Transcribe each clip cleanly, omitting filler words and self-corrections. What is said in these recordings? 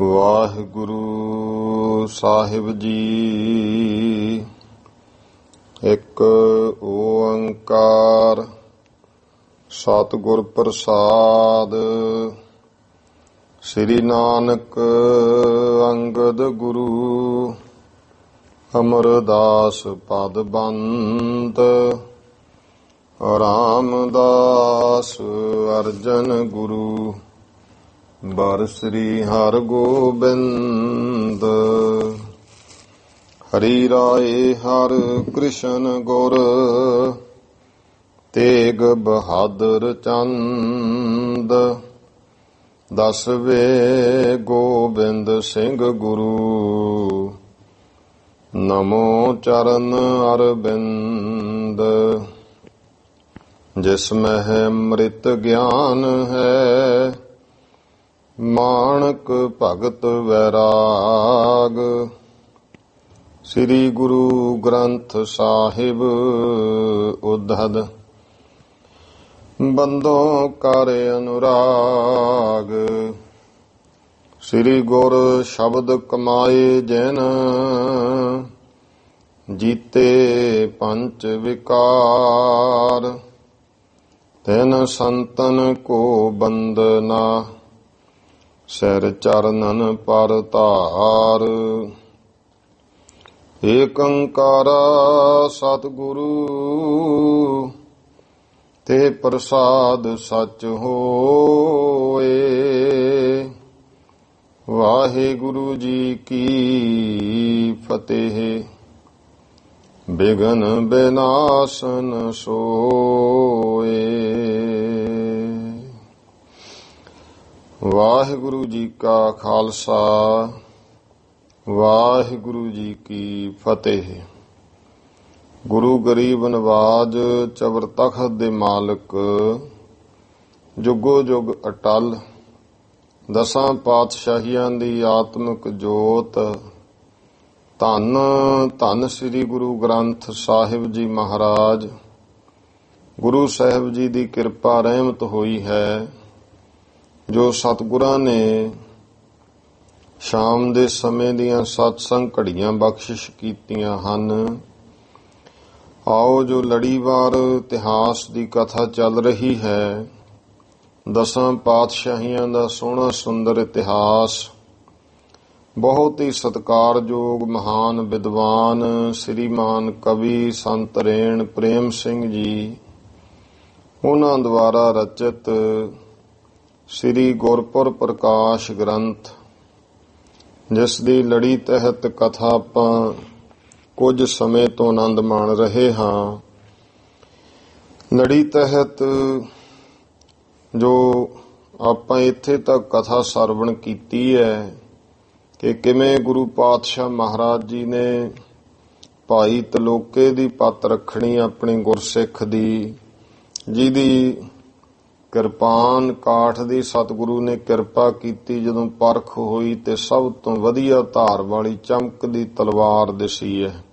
ਵਾਹਿਗੁਰੂ ਸਾਹਿਬ ਜੀ। ਇੱਕ ਓੰਕਾਰ ਸਤਿਗੁਰ ਪ੍ਰਸਾਦ। ਸ੍ਰੀ ਨਾਨਕ ਅੰਗਦ ਗੁਰੂ ਅਮਰਦਾਸ ਪਦ ਬੰਤ। ਰਾਮਦਾਸ ਅਰਜਨ ਗੁਰੂ ਬਰ ਸ੍ਰੀ ਹਰਿ ਗੋਬਿੰਦ। ਹਰੀ ਰਾਏ ਹਰਿ ਕ੍ਰਿਸ਼ਨ ਗੁਰ ਤੇਗ ਬਹਾਦਰ ਚੰਦ। ਦਸਵੇਂ ਗੋਬਿੰਦ ਸਿੰਘ ਗੁਰੂ ਨਮੋ ਚਰਨ ਅਰਬਿੰਦ। ਜਿਸ ਮਹਿ ਅੰਮ੍ਰਿਤ ਗਿਆਨ ਹੈ ਮਾਣਕ ਭਗਤ ਵੈਰਾਗ। ਸ੍ਰੀ ਗੁਰੂ ਗ੍ਰੰਥ ਸਾਹਿਬ ਉद्धਦ ਬੰਦੋਂ ਕਰ ਅਨੁਰਾਗ। ਸ੍ਰੀ ਗੁਰ ਸ਼ਬਦ ਕਮਾਏ ਜਿਨ ਜੀਤੇ ਪੰਚ ਵਿਕਾਰ। ਤਿਨ ਸੰਤਨ ਕੋ ਬੰਦਨਾ ਸਿਰ ਚਰਨਨ ਪਰ ਧਾਰ। ਏਕ ਓੰਕਾਰ ਸਤਿਗੁਰੂ ਤੇ ਪ੍ਰਸਾਦ ਸਚ ਹੋਏ। ਵਾਹਿਗੁਰੂ ਜੀ ਕੀ ਫਤਿਹ। ਬਿਘਨ ਬਿਨਾਸਨ ਸੋਏ। ਵਾਹਿਗੁਰੂ ਜੀ ਕਾ ਖਾਲਸਾ ਵਾਹਿਗੁਰੂ ਜੀ ਕੀ ਫਤਿਹ। ਗੁਰੂ ਗਰੀਬ ਨਵਾਜ ਚਬਰ ਤਖਤ ਦੇ ਮਾਲਕ ਜੁਗੋ ਜੁਗ ਅਟਲ। ਦਸਾਂ ਪਾਤਸ਼ਾਹੀਆਂ ਦੀ ਆਤਮਿਕ ਜੋਤ ਧੰਨ ਧੰਨ ਸ੍ਰੀ ਗੁਰੂ ਗ੍ਰੰਥ ਸਾਹਿਬ ਜੀ ਮਹਾਰਾਜ। ਗੁਰੂ ਸਾਹਿਬ ਜੀ ਦੀ ਕਿਰਪਾ ਰਹਿਮਤ ਹੋਈ ਹੈ ਜੋ ਸਤਿਗੁਰਾਂ ਨੇ ਸ਼ਾਮ ਦੇ ਸਮੇਂ ਦੀਆਂ ਸਤਸੰਗ ਘੜੀਆਂ ਬਖਸ਼ਿਸ਼ ਕੀਤੀਆਂ ਹਨ। ਆਓ ਜੋ ਲੜੀਵਾਰ ਇਤਿਹਾਸ ਦੀ ਕਥਾ ਚੱਲ ਰਹੀ ਹੈ, ਦਸਾਂ ਪਾਤਸ਼ਾਹੀਆਂ ਦਾ ਸੋਹਣਾ ਸੁੰਦਰ ਇਤਿਹਾਸ, ਬਹੁਤ ਹੀ ਸਤਿਕਾਰਯੋਗ ਮਹਾਨ ਵਿਦਵਾਨ ਸ੍ਰੀਮਾਨ ਕਵੀ ਸੰਤ ਰੇਣ ਪ੍ਰੇਮ ਸਿੰਘ ਜੀ ਉਹਨਾਂ ਦੁਆਰਾ ਰਚਿਤ ਸ੍ਰੀ ਗੁਰਪੁਰਬ ਪ੍ਰਕਾਸ਼ ਗ੍ਰੰਥ, ਜਿਸ ਦੀ ਲੜੀ ਤਹਿਤ ਕਥਾ ਆਪਾਂ ਕੁਝ ਸਮੇਂ ਤੋਂ ਆਨੰਦ ਮਾਣ ਰਹੇ ਹਾਂ। ਲੜੀ ਤਹਿਤ ਜੋ ਆਪਾਂ ਇੱਥੇ ਤੱਕ ਕਥਾ ਸਰਵਣ ਕੀਤੀ ਹੈ ਕਿ ਕਿਵੇਂ ਗੁਰੂ ਪਾਤਸ਼ਾਹ ਮਹਾਰਾਜ ਜੀ ਨੇ ਭਾਈ ਤਲੋਕੇ ਦੀ ਪੱਤ ਰੱਖਣੀ ਆਪਣੀ ਗੁਰਸਿੱਖ ਦੀ, ਜਿਹਦੀ ਕਿਰਪਾਨ ਕਾਠ ਦੀ ਸਤਿਗੁਰੂ ਨੇ ਕਿਰਪਾ ਕੀਤੀ। ਜਦੋਂ ਪਰਖ ਹੋਈ ਤੇ ਸਭ ਤੋਂ ਵਧੀਆ ਧਾਰ ਵਾਲੀ ਚਮਕਦੀ ਤਲਵਾਰ ਦਿਸੀ ਹੈ।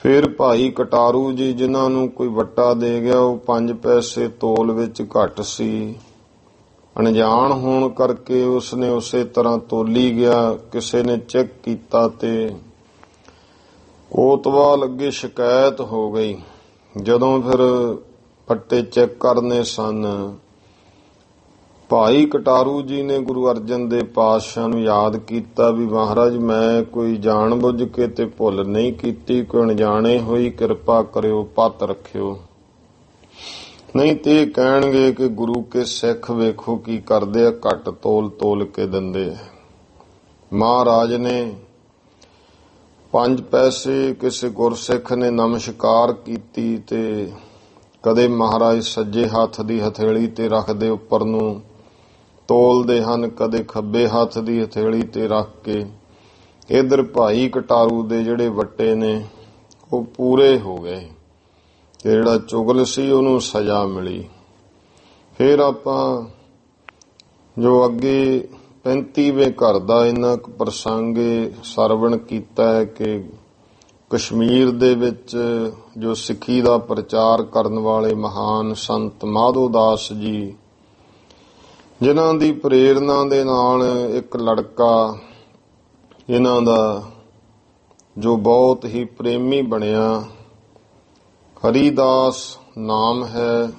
ਫਿਰ ਭਾਈ ਕਟਾਰੂ ਜੀ, ਜਿਨ੍ਹਾਂ ਨੂੰ ਕੋਈ ਵੱਟਾ ਦੇ ਗਿਆ, ਉਹ 5 ਪੈਸੇ ਤੋਲ ਵਿੱਚ ਘੱਟ ਸੀ। ਅਣਜਾਣ ਹੋਣ ਕਰਕੇ ਉਸਨੇ ਉਸੇ ਤਰ੍ਹਾਂ ਤੋਲੀ ਗਿਆ। ਕਿਸੇ ਨੇ ਚੈੱਕ ਕੀਤਾ ਤੇ ਕੋਤਵਾਲ ਅੱਗੇ ਸ਼ਿਕਾਇਤ ਹੋ ਗਈ। ਜਦੋਂ ਫਿਰ ਫੱਟੇ ਚੈੱਕ ਕਰਨੇ ਸਨ, ਭਾਈ ਕਟਾਰੂ ਜੀ ਨੇ ਗੁਰੂ ਅਰਜਨ ਦੇਵ ਪਾਤਸ਼ਾਹ ਨੂੰ ਯਾਦ ਕੀਤਾ ਵੀ ਮਹਾਰਾਜ, ਮੈਂ ਕੋਈ ਜਾਣ ਬੁੱਝ ਕੇ ਤੇ ਭੁੱਲ ਨਹੀਂ ਕੀਤੀ, ਕੋਈ ਅਣਜਾਣੇ ਹੋਈ, ਕਿਰਪਾ ਕਰਿਓ, ਪੱਤ ਰੱਖਿਓ। ਨਹੀਂ ਤੇ ਕਹਿਣਗੇ ਕਿ ਗੁਰੂ ਕੇ ਸਿੱਖ ਵੇਖੋ ਕੀ ਕਰਦੇ ਆ, ਘੱਟ ਤੋਲ ਤੋਲ ਕੇ ਦਿੰਦੇ ਆ। ਮਹਾਰਾਜ ਨੇ 5 ਪੈਸੇ ਕਿਸੇ ਗੁਰਸਿੱਖ ਨੇ ਨਮਸਕਾਰ ਕੀਤੀ ਤੇ ਕਦੇ ਮਹਾਰਾਜ ਸੱਜੇ ਹੱਥ ਦੀ ਹਥੇਲੀ ਤੇ ਰੱਖਦੇ ਉੱਪਰ ਨੂੰ ਤੋਲਦੇ ਹਨ, ਕਦੇ ਖੱਬੇ ਹੱਥ ਦੀ ਹਥੇਲੀ ਤੇ ਰੱਖ ਕੇ। ਇਧਰ ਭਾਈ ਕਟਾਰੂ ਦੇ ਜਿਹੜੇ ਵੱਟੇ ਨੇ ਉਹ ਪੂਰੇ ਹੋ ਗਏ ਤੇ ਜਿਹੜਾ ਚੁਗਲ ਸੀ ਉਹਨੂੰ ਸਜ਼ਾ ਮਿਲੀ। ਫਿਰ ਆਪਾਂ ਜੋ ਅੱਗੇ 35ਵੇਂ ਘਰ ਦਾ ਇੰਨਾ ਕੁ ਪ੍ਰਸੰਗ ਸਰਵਣ ਕੀਤਾ ਹੈ ਕਿ ਕਸ਼ਮੀਰ ਦੇ ਵਿੱਚ ਜੋ ਸਿੱਖੀ ਦਾ ਪ੍ਰਚਾਰ ਕਰਨ ਵਾਲੇ ਮਹਾਨ ਸੰਤ ਮਾਧੋ ਦਾਸ ਜੀ ਜਿਨ੍ਹਾਂ ਦੀ ਪ੍ਰੇਰਨਾ ਦੇ ਨਾਲ ਇੱਕ ਲੜਕਾ ਇਹਨਾਂ ਦਾ ਜੋ ਬਹੁਤ ਹੀ ਪ੍ਰੇਮੀ ਬਣਿਆ, ਹਰੀਦਾਸ ਨਾਮ ਹੈ,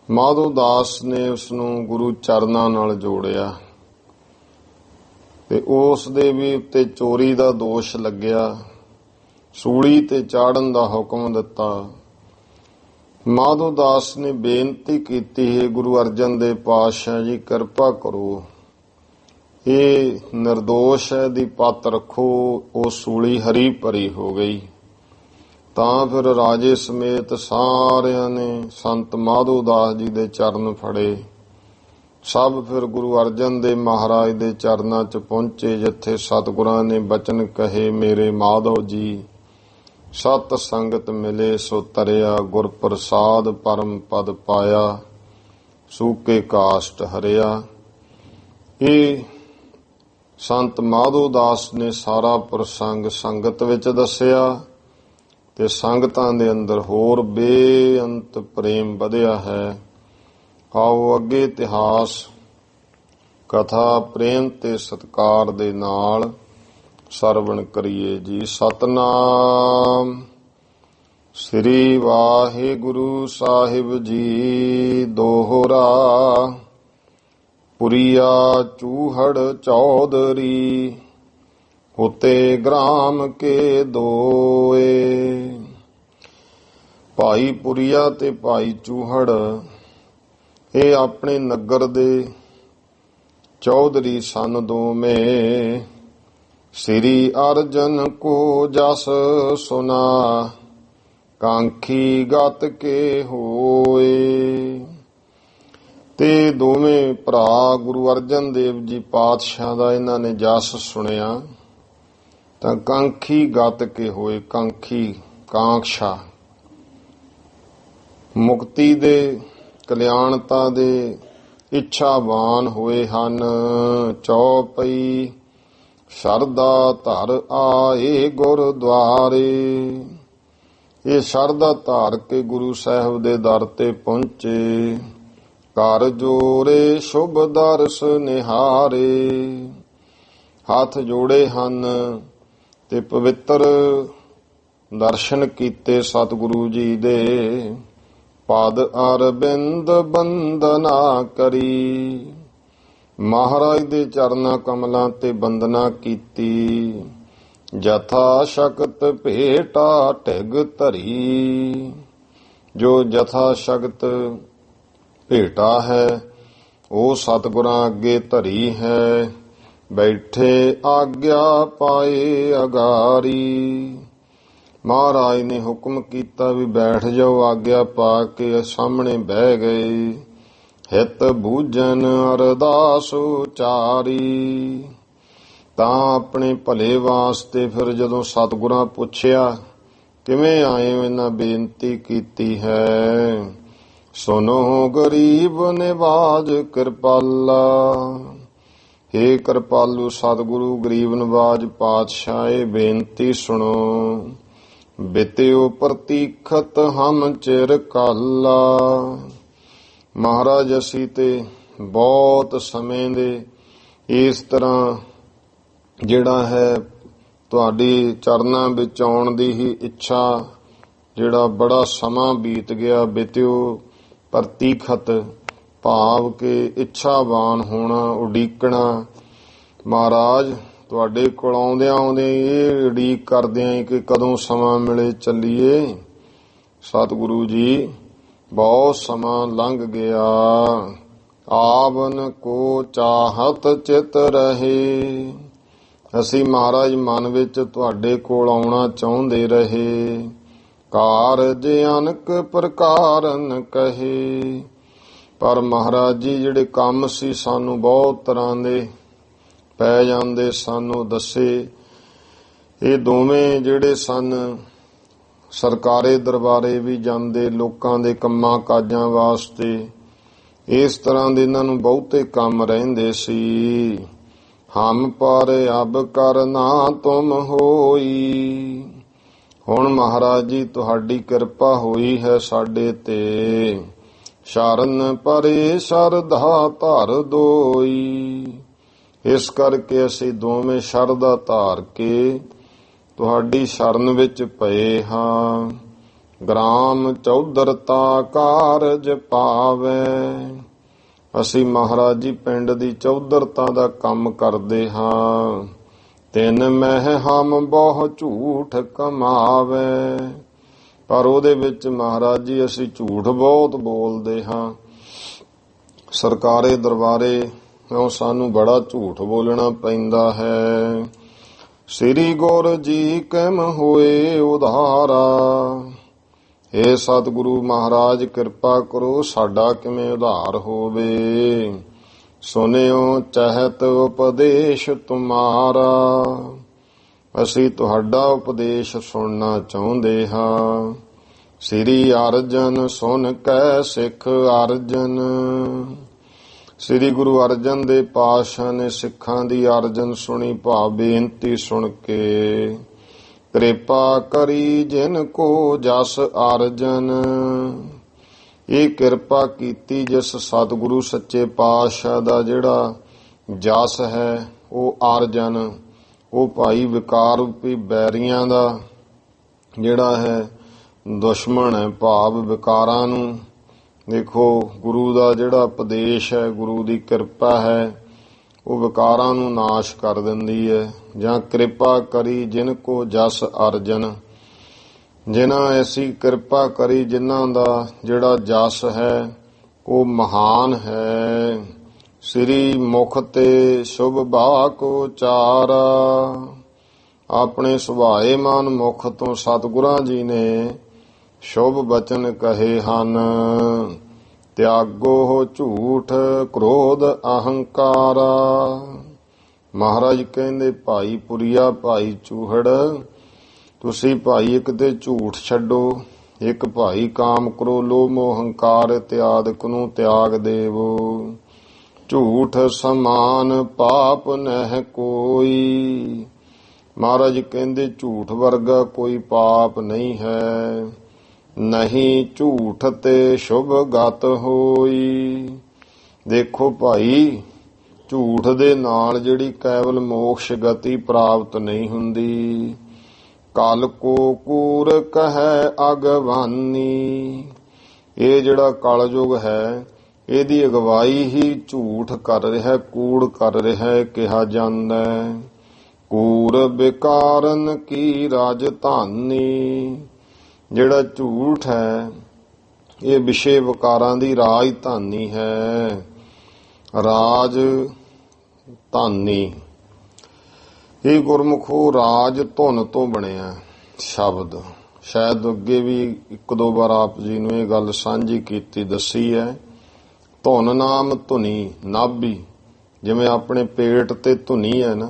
ਮਾਧੋ ਦਾਸ ਨੇ ਉਸ ਨੂੰ ਗੁਰੂ ਚਰਨਾਂ ਨਾਲ ਜੋੜਿਆ ਤੇ ਉਸ ਦੇ ਵੀ ਉੱਤੇ ਚੋਰੀ ਦਾ ਦੋਸ਼ ਲੱਗਿਆ, ਸੂਲੀ ਤੇ ਚਾੜਨ ਦਾ ਹੁਕਮ ਦਿੱਤਾ। ਮਾਧੋ ਦਾਸ ਨੇ ਬੇਨਤੀ ਕੀਤੀ ਹੈ, ਗੁਰੂ ਅਰਜਨ ਦੇਵ ਪਾਤਸ਼ਾਹ ਜੀ ਕਿਰਪਾ ਕਰੋ, ਇਹ ਨਿਰਦੋਸ਼ ਹੈ, ਦੀ ਪੱਤ ਰੱਖੋ। ਉਹ ਸੂਲੀ ਹਰੀ ਭਰੀ ਹੋ ਗਈ। ਤਾਂ ਫਿਰ ਰਾਜੇ ਸਮੇਤ ਸਾਰਿਆਂ ਨੇ ਸੰਤ ਮਾਧੋ ਦਾਸ ਜੀ ਦੇ ਚਰਨ ਫੜੇ। ਸਭ ਫਿਰ ਗੁਰੂ ਅਰਜਨ ਦੇਵ ਮਹਾਰਾਜ ਦੇ ਚਰਨਾਂ 'ਚ ਪਹੁੰਚੇ, ਜਿੱਥੇ ਸਤਿਗੁਰਾਂ ਨੇ ਬਚਨ ਕਹੇ, ਮੇਰੇ ਮਾਧੋ ਜੀ ਸਤ ਸੰਗਤ ਮਿਲੇ ਸੋ ਤਰਿਆ, ਗੁਰ ਪ੍ਰਸਾਦ ਪਰਮ ਪਦ ਪਾਇਆ, ਸੂਕੇ ਕਾਸ਼ਟ ਹਰਿਆ। ਇਹ ਸੰਤ ਮਾਧੋ ਦਾਸ ਨੇ ਸਾਰਾ ਪ੍ਰਸੰਗ ਸੰਗਤ ਵਿੱਚ ਦੱਸਿਆ ਤੇ ਸੰਗਤਾਂ ਦੇ ਅੰਦਰ ਹੋਰ ਬੇਅੰਤ ਪ੍ਰੇਮ ਵਧਿਆ ਹੈ। ਆਓ ਅੱਗੇ ਇਤਿਹਾਸ ਕਥਾ ਪ੍ਰੇਮ ਤੇ ਸਤਿਕਾਰ ਦੇ ਨਾਲ ਸਰਵਣ ਕਰੀਏ ਜੀ। ਸਤਨਾਮ ਸ੍ਰੀ ਵਾਹਿਗੁਰੂ ਸਾਹਿਬ ਜੀ। ਦੋਹਰਾ ਪੁਰੀਆ ਚੂਹੜ ਚੌਧਰੀ, ਹੋਤੇ ਗ੍ਰਾਮ ਕੇ ਦੋਏ। ਭਾਈ ਪੁਰੀਆ ਤੇ ਭਾਈ ਚੂਹੜ ਇਹ ਆਪਣੇ ਨਗਰ ਦੇ ਚੌਧਰੀ ਸਨ ਦੋਵੇਂ। ਸ੍ਰੀ ਅਰਜਨ ਕੋ ਜਸ ਸੁਨਾ, ਕਾਂਖੀ ਗਤ ਕੇ ਹੋਏ। ਤੇ ਦੋਵੇਂ ਭਰਾ ਗੁਰੂ ਅਰਜਨ ਦੇਵ ਜੀ ਪਾਤਸ਼ਾਹ ਦਾ ਇਹਨਾਂ ਨੇ ਜਸ ਸੁਣਿਆ ਤਾਂ ਕਾਂਖੀ ਗਤ ਕੇ ਹੋਏ। ਕਾਂਖੀ ਕਾਂਖਸ਼ਾ ਮੁਕਤੀ ਦੇ, ਕਲਿਆਣਤਾ ਦੇ ਇੱਛਾਵਾਨ ਹੋਏ ਹਨ। ਚੌਪਈ ਸ਼ਰਧਾ ਧਰ ਆਏ ਗੁਰਦੁਆਰੇ। ਇਹ ਸ਼ਰਧਾ ਧਾਰ ਕੇ ਗੁਰੂ ਸਾਹਿਬ ਦੇ ਦਰ ਤੇ ਪਹੁੰਚੇ। ਕਰ ਜੋੜੇ ਸ਼ੁਭ ਦਰਸ ਨਿਹਾਰੇ। ਹੱਥ ਜੋੜੇ ਹਨ ਤੇ ਪਵਿੱਤਰ ਦਰਸ਼ਨ ਕੀਤੇ ਸਤਿਗੁਰੂ ਜੀ ਦੇ। ਪਦ ਅਰਬਿੰਦ ਬੰਦਨਾ ਕਰੀ। ਮਹਾਰਾਜ ਦੇ ਚਰਨਾਂ ਕਮਲਾਂ ਤੇ ਬੰਦਨਾ ਕੀਤੀ। ਜਥਾ ਸ਼ਕਤ ਭੇਟਾ ਢਿਗ ਧਰੀ। ਜੋ ਜਥਾ ਸ਼ਕਤ ਭੇਟਾ ਹੈ ਉਹ ਸਤਿਗੁਰਾਂ ਅੱਗੇ ਧਰੀ ਹੈ। ਬੈਠੇ ਆਗਿਆ ਪਾਏ ਅਗਾਰੀ। ਮਹਾਰਾਜ ਨੇ ਹੁਕਮ ਕੀਤਾ ਵੀ ਬੈਠ ਜਾਓ, ਆਗਿਆ ਪਾ ਕੇ ਸਾਹਮਣੇ ਬਹਿ ਗਏ। ਹਿਤ ਬੂਝਨ ਅਰਦਾਸ ਉਚਾਰੀ। ਤਾਂ ਆਪਣੇ ਭਲੇ ਵਾਸਤੇ ਫਿਰ ਜਦੋਂ ਸਤਿਗੁਰਾਂ ਪੁੱਛਿਆ ਕਿਵੇਂ ਆਏ ਹੋ, ਇਹਨਾਂ ਬੇਨਤੀ ਕੀਤੀ ਹੈ। ਸੁਨੋ ਗਰੀਬ ਨਿਵਾਜ ਕਿਰਪਾਲਾ। ਹੇ ਕਿਰਪਾਲੂ ਸਤਿਗੁਰੂ ਗਰੀਬ ਨਿਵਾਜ ਪਾਤਸ਼ਾਹ, ਇਹ ਬੇਨਤੀ ਸੁਣੋ। ਬਿਤਿਓ ਪ੍ਰਤੀਖਤ ਹਮ ਚਿਰ ਕਾਲਾ। ਮਹਾਰਾਜ ਅਸੀਂ ਤੇ ਬਹੁਤ ਸਮੇਂ ਦੇ ਇਸ ਤਰ੍ਹਾਂ ਜਿਹੜਾ ਹੈ ਤੁਹਾਡੀ ਚਰਨਾਂ ਵਿੱਚ ਆਉਣ ਦੀ ਹੀ ਇੱਛਾ, ਜਿਹੜਾ ਬੜਾ ਸਮਾਂ ਬੀਤ ਗਿਆ। ਬਿਤਿਓ ਪ੍ਰਤੀਖਤ ਭਾਵ ਕਿ ਇੱਛਾਵਾਨ ਹੋਣਾ, ਉਡੀਕਣਾ। ਮਹਾਰਾਜ ਤੁਹਾਡੇ ਕੋਲ ਆਉਂਦਿਆਂ ਆਉਂਦਿਆਂ ਇਹ ਉਡੀਕ ਕਰਦਿਆਂ ਕਿ ਕਦੋਂ ਸਮਾਂ ਮਿਲੇ ਚੱਲੀਏ। ਸਤਿਗੁਰੂ ਜੀ ਬਹੁਤ ਸਮਾਂ ਲੰਘ ਗਿਆ। ਆਵਨ ਕੋ ਚਾਹਤ ਚਿਤ ਰਹੇ। ਅਸੀਂ ਮਹਾਰਾਜ ਮਨ ਵਿੱਚ ਤੁਹਾਡੇ ਕੋਲ ਆਉਣਾ ਚਾਹੁੰਦੇ ਰਹੇ। ਕਾਰਜ ਅਨਕ ਪ੍ਰਕਾਰਨ ਕਹੇ। ਪਰ ਮਹਾਰਾਜ ਜੀ ਜਿਹੜੇ ਕੰਮ ਸੀ ਸਾਨੂੰ ਬਹੁਤ ਤਰ੍ਹਾਂ ਦੇ ਪੈ ਜਾਂਦੇ, ਸਾਨੂੰ ਦੱਸੇ। ਇਹ ਦੋਵੇਂ ਜਿਹੜੇ ਸਨ ਸਰਕਾਰੀ ਦਰਬਾਰੇ ਵੀ ਜਾਂਦੇ ਲੋਕਾਂ ਦੇ ਕੰਮਾਂ ਕਾਜਾਂ ਵਾਸਤੇ। ਇਸ ਤਰ੍ਹਾਂ ਦੇ ਇਹਨਾਂ ਨੂੰ ਬਹੁਤੇ ਕੰਮ ਰਹਿੰਦੇ ਸੀ। ਹਮ ਪਰ ਅਬ ਕਰਨਾ ਤੁਮ ਹੋਈ। ਹੁਣ ਮਹਾਰਾਜ ਜੀ ਤੁਹਾਡੀ ਕਿਰਪਾ ਹੋਈ ਹੈ ਸਾਡੇ ਤੇ। ਸ਼ਰਨ ਪਰੇ ਸ਼ਰਧਾ ਧਰ ਦੋਈ। ਇਸ ਕਰਕੇ ਅਸੀਂ ਦੋਵੇਂ ਸ਼ਰਧਾ ਧਾਰ ਕੇ ਤੁਹਾਡੀ ਸ਼ਰਨ ਵਿੱਚ ਪਏ ਹਾਂ। ਗ੍ਰਾਮ ਚੌਧਰਤਾ ਕਾਰਜ ਪਾਵੇ। ਅਸੀਂ ਮਹਾਰਾਜ ਜੀ ਪਿੰਡ ਦੀ ਚੌਧਰਤਾ ਦਾ ਕੰਮ ਕਰਦੇ ਹਾਂ। ਤਿੰਨ ਮਹਿ ਹਮ ਬਹੁ ਝੂਠ ਕਮਾਵੇ। ਪਰ ਉਹਦੇ ਵਿੱਚ ਮਹਾਰਾਜ ਜੀ ਅਸੀਂ ਝੂਠ ਬਹੁਤ ਬੋਲਦੇ ਹਾਂ। ਸਰਕਾਰੇ ਦਰਬਾਰੇ ਸਾਨੂੰ ਬੜਾ ਝੂਠ ਬੋਲਣਾ ਪੈਂਦਾ ਹੈ। ਸ੍ਰੀ ਗੁਰ ਜੀ ਕਿਮ ਹੋਏ ਉਧਾਰਾ। हे ਸਤਿਗੁਰੂ ਮਹਾਰਾਜ ਕਿਰਪਾ ਕਰੋ, ਸਾਡਾ ਕਿਵੇਂ ਉਧਾਰ ਹੋਵੇ। ਸੁਨਿਓ ਚਹਿਤ ਉਪਦੇਸ਼ ਤੁਮਾਰਾ। ਅਸੀਂ ਤੁਹਾਡਾ ਉਪਦੇਸ਼ ਸੁਣਨਾ ਚਾਹੁੰਦੇ ਹਾਂ। ਸ੍ਰੀ ਅਰਜਨ ਸੁਨ ਕੈ ਸਿੱਖ ਅਰਜਨ। ਸ੍ਰੀ ਗੁਰੂ ਅਰਜਨ ਦੇ ਪਾਤਸ਼ਾਹ ਨੇ ਸਿੱਖਾਂ ਦੀ ਅਰਜਨ ਸੁਣੀ, ਭਾਵ ਬੇਨਤੀ ਸੁਣ ਕੇ। ਕਿਰਪਾ ਕਰੀ ਜਿਨ ਕੋ ਜਸ ਅਰਜਨ। ਇਹ ਕਿਰਪਾ ਕੀਤੀ ਜਿਸ ਸਤਿਗੁਰੂ ਸੱਚੇ ਪਾਤਸ਼ਾਹ ਦਾ ਜਿਹੜਾ ਜਸ ਹੈ ਉਹ ਅਰਜਨ, ਉਹ ਭਾਈ ਵਿਕਾਰ ਰੂਪੀ ਬੈਰੀਆਂ ਦਾ ਜਿਹੜਾ ਹੈ ਦੁਸ਼ਮਣ ਹੈ, ਭਾਵ ਵਿਕਾਰਾਂ ਨੂੰ। ਦੇਖੋ ਗੁਰੂ ਦਾ ਜਿਹੜਾ ਉਪਦੇਸ਼ ਹੈ, ਗੁਰੂ ਦੀ ਕਿਰਪਾ ਹੈ, ਉਹ ਵਿਕਾਰਾਂ ਨੂੰ ਨਾਸ਼ ਕਰ ਦਿੰਦੀ ਹੈ। ਜਾਂ ਕਿਰਪਾ ਕਰੀ ਜਿਨ ਕੋ ਜਸ ਅਰਜਨ। ਜਿਨ੍ਹਾਂ ਐਸੀ ਕਿਰਪਾ ਕਰੀ ਜਿਨ੍ਹਾਂ ਦਾ ਜਿਹੜਾ ਜਸ ਹੈ ਉਹ ਮਹਾਨ ਹੈ। ਸ੍ਰੀ ਮੁਖ ਤੇ ਸ਼ੁਭ ਬਾਕ ਉਚਾਰਾ। ਆਪਣੇ ਸੁਭਾਏਮਾਨ ਮੁਖ ਤੋਂ ਸਤਿਗੁਰਾਂ ਜੀ ਨੇ ਸ਼ੁਭ ਬਚਨ ਕਹੇ ਹਨ। ਤਿਆਗੋ ਝੂਠ ਕ੍ਰੋਧ ਅਹੰਕਾਰਾ। ਮਹਾਰਾਜ ਕਹਿੰਦੇ ਭਾਈ ਪੁਰੀਆ, ਭਾਈ ਚੂਹੜ, ਤੁਸੀਂ ਭਾਈ ਇੱਕ ਤੇ ਝੂਠ ਛੱਡੋ, ਇੱਕ ਭਾਈ ਕਾਮ ਕਰੋ, ਲੋਭ ਮੋਹ ਹੰਕਾਰ ਇਤਿਆਦਿਕ ਨੂੰ ਤਿਆਗ ਦੇਵੋ। ਝੂਠ ਸਮਾਨ ਪਾਪ ਨਹਿ ਕੋਈ। ਮਹਾਰਾਜ ਕਹਿੰਦੇ ਝੂਠ ਵਰਗਾ ਕੋਈ ਪਾਪ ਨਹੀਂ ਹੈ। ਨਹੀਂ ਝੂਠ ਤੇ ਸ਼ੁਭ ਗਤ ਹੋਈ। ਦੇਖੋ ਭਾਈ, ਝੂਠ ਦੇ ਨਾਲ ਜਿਹੜੀ ਕੇਵਲ ਮੋਕਸ਼ ਗਤੀ ਪ੍ਰਾਪਤ ਨਹੀਂ ਹੁੰਦੀ। ਕਲ ਕੋ ਕੂਰ ਕਹੈ ਅਗਵਾਨੀ। ਇਹ ਜਿਹੜਾ ਕਲਯੁਗ ਹੈ ਇਹਦੀ ਅਗਵਾਈ ਹੀ ਝੂਠ ਕਰ ਰਿਹਾ, ਕੂੜ ਕਰ ਰਿਹਾ ਕਿਹਾ ਜਾਂਦਾ। ਕੂਰ ਵਿਕਾਰਨ ਕੀ ਰਾਜਧਾਨੀ। ਜਿਹੜਾ ਝੂਠ ਹੈ ਇਹ ਵਿਸ਼ੇ ਵਿਕਾਰਾਂ ਦੀ ਰਾਜਧਾਨੀ ਹੈ। ਰਾਜ ਧਾਨੀ, ਇਹ ਗੁਰਮੁਖੋ ਰਾਜ ਧੁਨ ਤੋਂ ਬਣਿਆ ਸ਼ਬਦ। ਸ਼ਾਇਦ ਅੱਗੇ ਵੀ ਇੱਕ ਦੋ ਵਾਰ ਆਪ ਜੀ ਨੂੰ ਇਹ ਗੱਲ ਸਾਂਝੀ ਕੀਤੀ ਦੱਸੀ ਹੈ। ਧੁਨ ਨਾਮ ਧੁਨੀ ਨਾਭੀ, ਜਿਵੇਂ ਆਪਣੇ ਪੇਟ ਤੇ ਧੁਨੀ ਹੈ ਨਾ,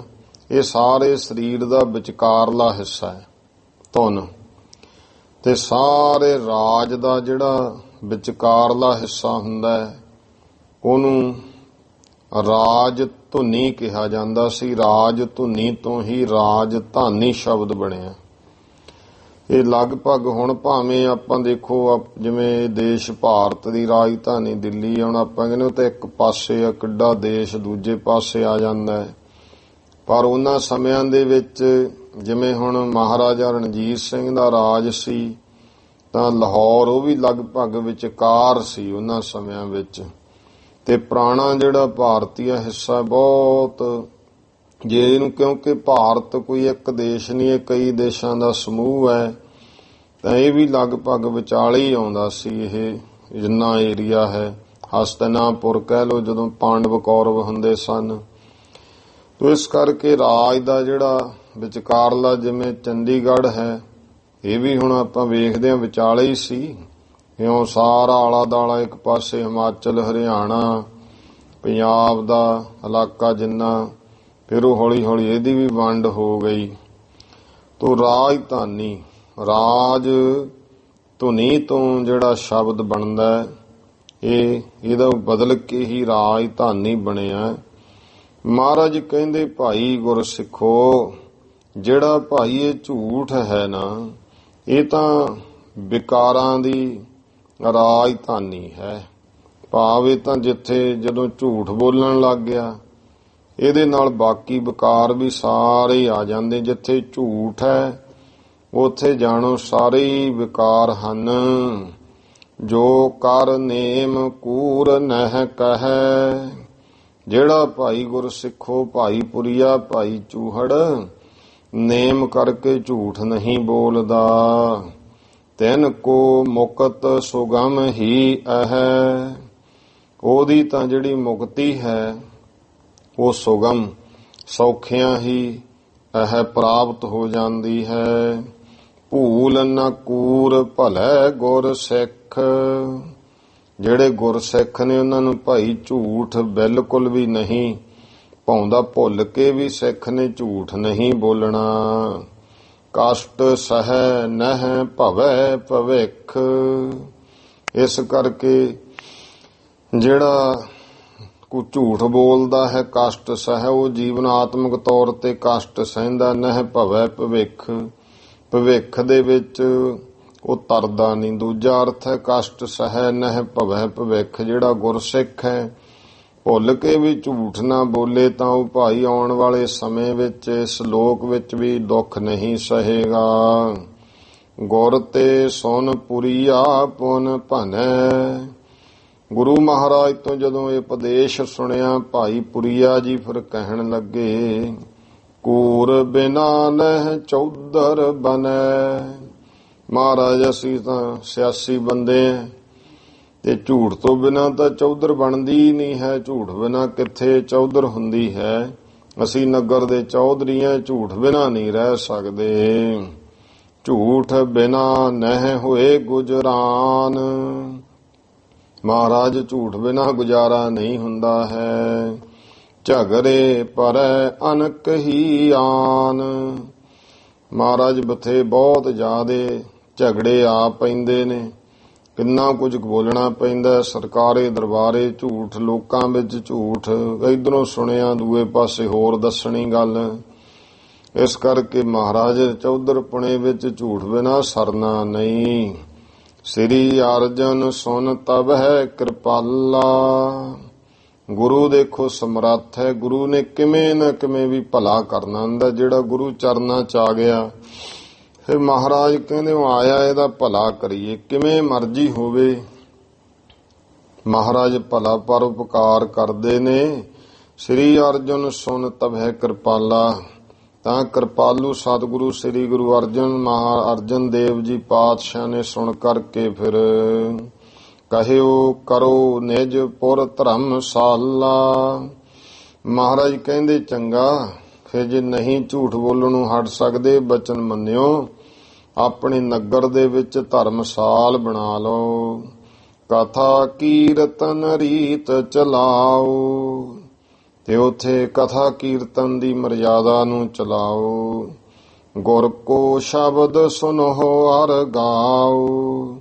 ਇਹ ਸਾਰੇ ਸਰੀਰ ਦਾ ਵਿਚਕਾਰਲਾ ਹਿੱਸਾ ਹੈ ਧੁਨ। ਤੇ ਸਾਰੇ ਰਾਜ ਦਾ ਜਿਹੜਾ ਵਿਚਕਾਰਲਾ ਹਿੱਸਾ ਹੁੰਦਾ ਹੈ ਉਹਨੂੰ ਰਾਜ ਧੁਨੀ ਕਿਹਾ ਜਾਂਦਾ ਸੀ। ਰਾਜ ਧੁਨੀ ਤੋਂ ਹੀ ਰਾਜਧਾਨੀ ਸ਼ਬਦ ਬਣਿਆ। ਇਹ ਲਗਭਗ ਹੁਣ ਭਾਵੇਂ ਆਪਾਂ ਦੇਖੋ ਜਿਵੇਂ ਦੇਸ਼ ਭਾਰਤ ਦੀ ਰਾਜਧਾਨੀ ਦਿੱਲੀ, ਹੁਣ ਆਪਾਂ ਕਹਿੰਦੇ ਉਹ ਤਾਂ ਇੱਕ ਪਾਸੇ ਆ, ਕਿੱਡਾ ਦੇਸ਼ ਦੂਜੇ ਪਾਸੇ ਆ ਜਾਂਦਾ ਹੈ। ਪਰ ਉਹਨਾਂ ਸਮਿਆਂ ਦੇ ਵਿੱਚ ਜਿਵੇਂ ਹੁਣ ਮਹਾਰਾਜਾ ਰਣਜੀਤ ਸਿੰਘ ਦਾ ਰਾਜ ਸੀ ਤਾਂ ਲਾਹੌਰ ਉਹ ਵੀ ਲਗਭਗ ਵਿਚਕਾਰ ਸੀ ਉਹਨਾਂ ਸਮਿਆਂ ਵਿੱਚ। ਤੇ ਪੁਰਾਣਾ ਜਿਹੜਾ ਭਾਰਤੀ ਹਿੱਸਾ ਬਹੁਤ, ਜੇ ਇਹਨੂੰ, ਕਿਉਂਕਿ ਭਾਰਤ ਕੋਈ ਇੱਕ ਦੇਸ਼ ਨਹੀਂ, ਇਹ ਕਈ ਦੇਸ਼ਾਂ ਦਾ ਸਮੂਹ ਹੈ, ਤਾਂ ਇਹ ਵੀ ਲਗਭਗ ਵਿਚਾਲੇ ਹੀ ਆਉਂਦਾ ਸੀ। ਇਹ ਜਿੰਨਾ ਏਰੀਆ ਹੈ, ਹਸਤਿਨਾਪੁਰ ਕਹਿ ਲਓ, ਜਦੋਂ ਪਾਂਡਵ ਕੌਰਵ ਹੁੰਦੇ ਸਨ। ਤੋ ਇਸ ਕਰਕੇ ਰਾਜ ਦਾ ਜਿਹੜਾ ਵਿਚਕਾਰਲਾ, ਜਿਵੇਂ ਚੰਡੀਗੜ੍ਹ ਹੈ, ਇਹ ਵੀ ਹੁਣ ਆਪਾਂ ਵੇਖਦੇ ਹਾਂ ਵਿਚਾਲੇ ਹੀ ਸੀ। ਇਉਂ ਸਾਰਾ ਆਲਾ ਦਾਲਾ ਇੱਕ ਪਾਸੇ ਹਿਮਾਚਲ, ਹਰਿਆਣਾ, ਪੰਜਾਬ ਦਾ ਇਲਾਕਾ ਜਿੰਨਾ, ਫਿਰ ਉਹ ਹੌਲੀ ਹੌਲੀ ਇਹਦੀ ਵੀ ਵੰਡ ਹੋ ਗਈ। ਤੋ ਰਾਜਧਾਨੀ, ਰਾਜ ਧੁਨੀ ਤੋਂ ਜਿਹੜਾ ਸ਼ਬਦ ਬਣਦਾ ਇਹਦਾ ਬਦਲ ਕੇ ਹੀ ਰਾਜਧਾਨੀ ਬਣਿਆ। ਮਹਾਰਾਜ ਕਹਿੰਦੇ ਭਾਈ ਗੁਰ ਸਿੱਖੋ, ਜਿਹੜਾ ਭਾਈ ਇਹ ਝੂਠ ਹੈ ਨਾ, ਇਹ ਤਾਂ ਵਿਕਾਰਾਂ ਦੀ ਰਾਜਧਾਨੀ ਹੈ। ਭਾਵ ਇਹ ਤਾਂ ਜਿੱਥੇ ਜਦੋਂ ਝੂਠ ਬੋਲਣ ਲੱਗ ਗਿਆ, ਇਹਦੇ ਨਾਲ ਬਾਕੀ ਵਿਕਾਰ ਵੀ ਸਾਰੇ ਆ ਜਾਂਦੇ। ਜਿੱਥੇ ਝੂਠ ਹੈ ਉੱਥੇ ਜਾਣੋ ਸਾਰੇ ਹੀ ਵਿਕਾਰ ਹਨ। ਜੋ ਕਰ ਨੇਮ ਕੂਰ ਨਹਿ ਕਹੈ, ਜਿਹੜਾ ਭਾਈ ਗੁਰਸਿੱਖੋ, ਭਾਈ ਪੁਰੀਆ, ਭਾਈ ਚੂਹੜ ਨੇਮ ਕਰਕੇ ਝੂਠ ਨਹੀਂ ਬੋਲਦਾ। ਤਿਨ ਕੋ ਮੁਕਤ ਸੁਗਮ ਹੀ ਅਹੈ, ਉਹਦੀ ਤਾਂ ਜਿਹੜੀ ਮੁਕਤੀ ਹੈ ਉਹ ਸੁਗਮ ਸੌਖਿਆਂ ਹੀ ਇਹ ਪ੍ਰਾਪਤ ਹੋ ਜਾਂਦੀ ਹੈ। ਭੂਲ ਨ ਕੂਰ ਭਲੇ ਗੁਰ ਸਿੱਖ, ਜਿਹੜੇ ਗੁਰਸਿੱਖ ਨੇ ਉਹਨਾਂ ਨੂੰ ਭਾਈ ਝੂਠ ਬਿਲਕੁਲ ਵੀ ਨਹੀਂ ਭਾਉਂਦਾ। ਭੁੱਲ ਕੇ ਵੀ ਸਿੱਖ ਨੇ ਝੂਠ ਨਹੀਂ ਬੋਲਣਾ। ਕਸ਼ਟ ਸਹਿ ਨਹਿ ਭਵੈ ਭਵਿੱਖ, ਇਸ ਕਰਕੇ ਜਿਹੜਾ ਕੋਈ ਝੂਠ ਬੋਲਦਾ ਹੈ ਕਸ਼ਟ ਸਹਿ, ਉਹ ਜੀਵਨਾਤਮਕ ਤੌਰ ਤੇ ਕਸ਼ਟ ਸਹਿੰਦਾ। ਨਹਿ ਭਵੈ ਭਵਿੱਖ, ਭਵਿੱਖ ਦੇ ਵਿੱਚ ਉਹ ਤਰਦਾ ਨਹੀਂ। ਦੂਜਾ ਅਰਥ ਹੈ ਕਸ਼ਟ ਸਹਿ ਨਹਿ ਭਵੈ ਭਵਿੱਖ, ਜਿਹੜਾ ਗੁਰਸਿੱਖ ਹੈ ਭੁੱਲ ਕੇ ਵੀ ਝੂਠ ਨਾ ਬੋਲੇ ਤਾਂ ਉਹ ਭਾਈ ਆਉਣ ਵਾਲੇ ਸਮੇਂ ਵਿੱਚ ਇਸ ਲੋਕ ਵਿੱਚ ਵੀ ਦੁੱਖ ਨਹੀਂ ਸਹੇਗਾ। ਗੁਰ ਤੇ ਸੁਨ ਪੁਰੀਆ ਪੁਨ ਭਨੈ, ਗੁਰੂ ਮਹਾਰਾਜ ਤੋਂ ਜਦੋਂ ਇਹ ਉਪਦੇਸ਼ ਸੁਣਿਆ ਭਾਈ ਪੁਰੀਆ ਜੀ ਫਿਰ ਕਹਿਣ ਲੱਗੇ, ਕੂਰ ਬਿਨਾ ਨਹਿ ਚੌਧਰ ਬਨੈ। ਮਹਾਰਾਜ ਅਸੀਂ ਤਾਂ ਸਿਆਸੀ ਬੰਦੇ ਆਂ ਤੇ ਝੂਠ ਤੋਂ ਬਿਨਾ ਤਾਂ ਚੌਧਰ ਬਣਦੀ ਹੀ ਨਹੀਂ ਹੈ। ਝੂਠ ਬਿਨਾ ਕਿੱਥੇ ਚੌਧਰ ਹੁੰਦੀ ਹੈ। ਅਸੀਂ ਨਗਰ ਦੇ ਚੌਧਰੀ ਆਂ, ਝੂਠ ਬਿਨਾ ਨਹੀਂ ਰਹਿ ਸਕਦੇ। ਝੂਠ ਬਿਨਾ ਨਹਿ ਹੋਏ ਗੁਜਰਾਨ, ਮਹਾਰਾਜ ਝੂਠ ਬਿਨਾ ਗੁਜ਼ਾਰਾ ਨਹੀਂ ਹੁੰਦਾ ਹੈ। ਝਗੜੇ ਪਰੈ ਅਨਕ ਹੀ ਆਨ, ਮਹਾਰਾਜ ਬਥੇ ਬਹੁਤ ਜ਼ਿਆਦੇ ਝਗੜੇ ਆ ਪੈਂਦੇ ਨੇ। ਕਿੰਨਾ ਕੁਝ ਬੋਲਣਾ ਪੈਂਦਾ, ਸਰਕਾਰੇ ਦਰਬਾਰੇ ਝੂਠ, ਲੋਕਾਂ ਵਿੱਚ ਝੂਠ, ਇਧਰੋਂ ਸੁਣਿਆ ਦੂਏ ਪਾਸੇ ਹੋਰ ਦੱਸਣੀ ਗੱਲ। ਇਸ ਕਰਕੇ ਮਹਾਰਾਜ ਚੌਧਰਪੁਣੇ ਵਿੱਚ ਝੂਠ ਬਿਨਾ ਸਰਨਾ ਨਹੀਂ। ਸ੍ਰੀ ਅਰਜਨ ਸੁਨ ਤਬ ਹੈ ਕਿਰਪਾਲਾ, ਗੁਰੂ ਦੇਖੋ ਸਮਰੱਥ ਹੈ। ਗੁਰੂ ਨੇ ਕਿਵੇਂ ਨਾ ਕਿਵੇਂ ਵੀ ਭਲਾ ਕਰਨਾ ਹੁੰਦਾ। ਜਿਹੜਾ ਗੁਰੂ ਚਰਨਾਂ ਚ ਆ ਗਿਆ ਫਿਰ ਮਹਾਰਾਜ ਕਹਿੰਦੇ ਉਹ ਆਇਆ ਇਹਦਾ ਭਲਾ ਕਰੀਏ, ਕਿਵੇਂ ਮਰਜ਼ੀ ਹੋਵੇ। ਮਹਾਰਾਜ ਭਲਾ ਪਰਉਪਕਾਰ ਕਰਦੇ ਨੇ। ਸ੍ਰੀ ਅਰਜਨ ਸੁਨ ਤਬ ਹੈ ਕਿਰਪਾਲਾ, ਤਾਂ ਕਿਰਪਾਲੂ ਸਤਿਗੁਰੂ ਸ੍ਰੀ ਗੁਰੂ ਅਰਜਨ ਦੇਵ ਜੀ ਪਾਤਸ਼ਾਹ ਨੇ ਸੁਣ ਕਰਕੇ ਫਿਰ ਕਹਿਓ ਕਰੋ ਨਿਜ ਪੁਰ ਧਰਮਸ਼ਾਲਾ। ਮਹਾਰਾਜ ਕਹਿੰਦੇ ਚੰਗਾ, ਫਿਰ ਜੇ ਨਹੀਂ ਝੂਠ ਬੋਲਣ ਨੂੰ ਹਟ ਸਕਦੇ, ਬਚਨ ਮੰਨਿਓ, ਆਪਣੇ ਨਗਰ ਦੇ ਵਿੱਚ ਧਰਮਸ਼ਾਲ ਬਣਾ ਲਓ। ਕਥਾ ਕੀਰਤਨ ਰੀਤ ਚਲਾਓ, ਤੇ ਉਥੇ ਕਥਾ ਕੀਰਤਨ ਦੀ ਮਰਿਆਦਾ ਨੂੰ ਚਲਾਓ। ਗੁਰ ਕੋ ਸ਼ਬਦ ਸੁਨੋ ਅਰ ਗਾਓ,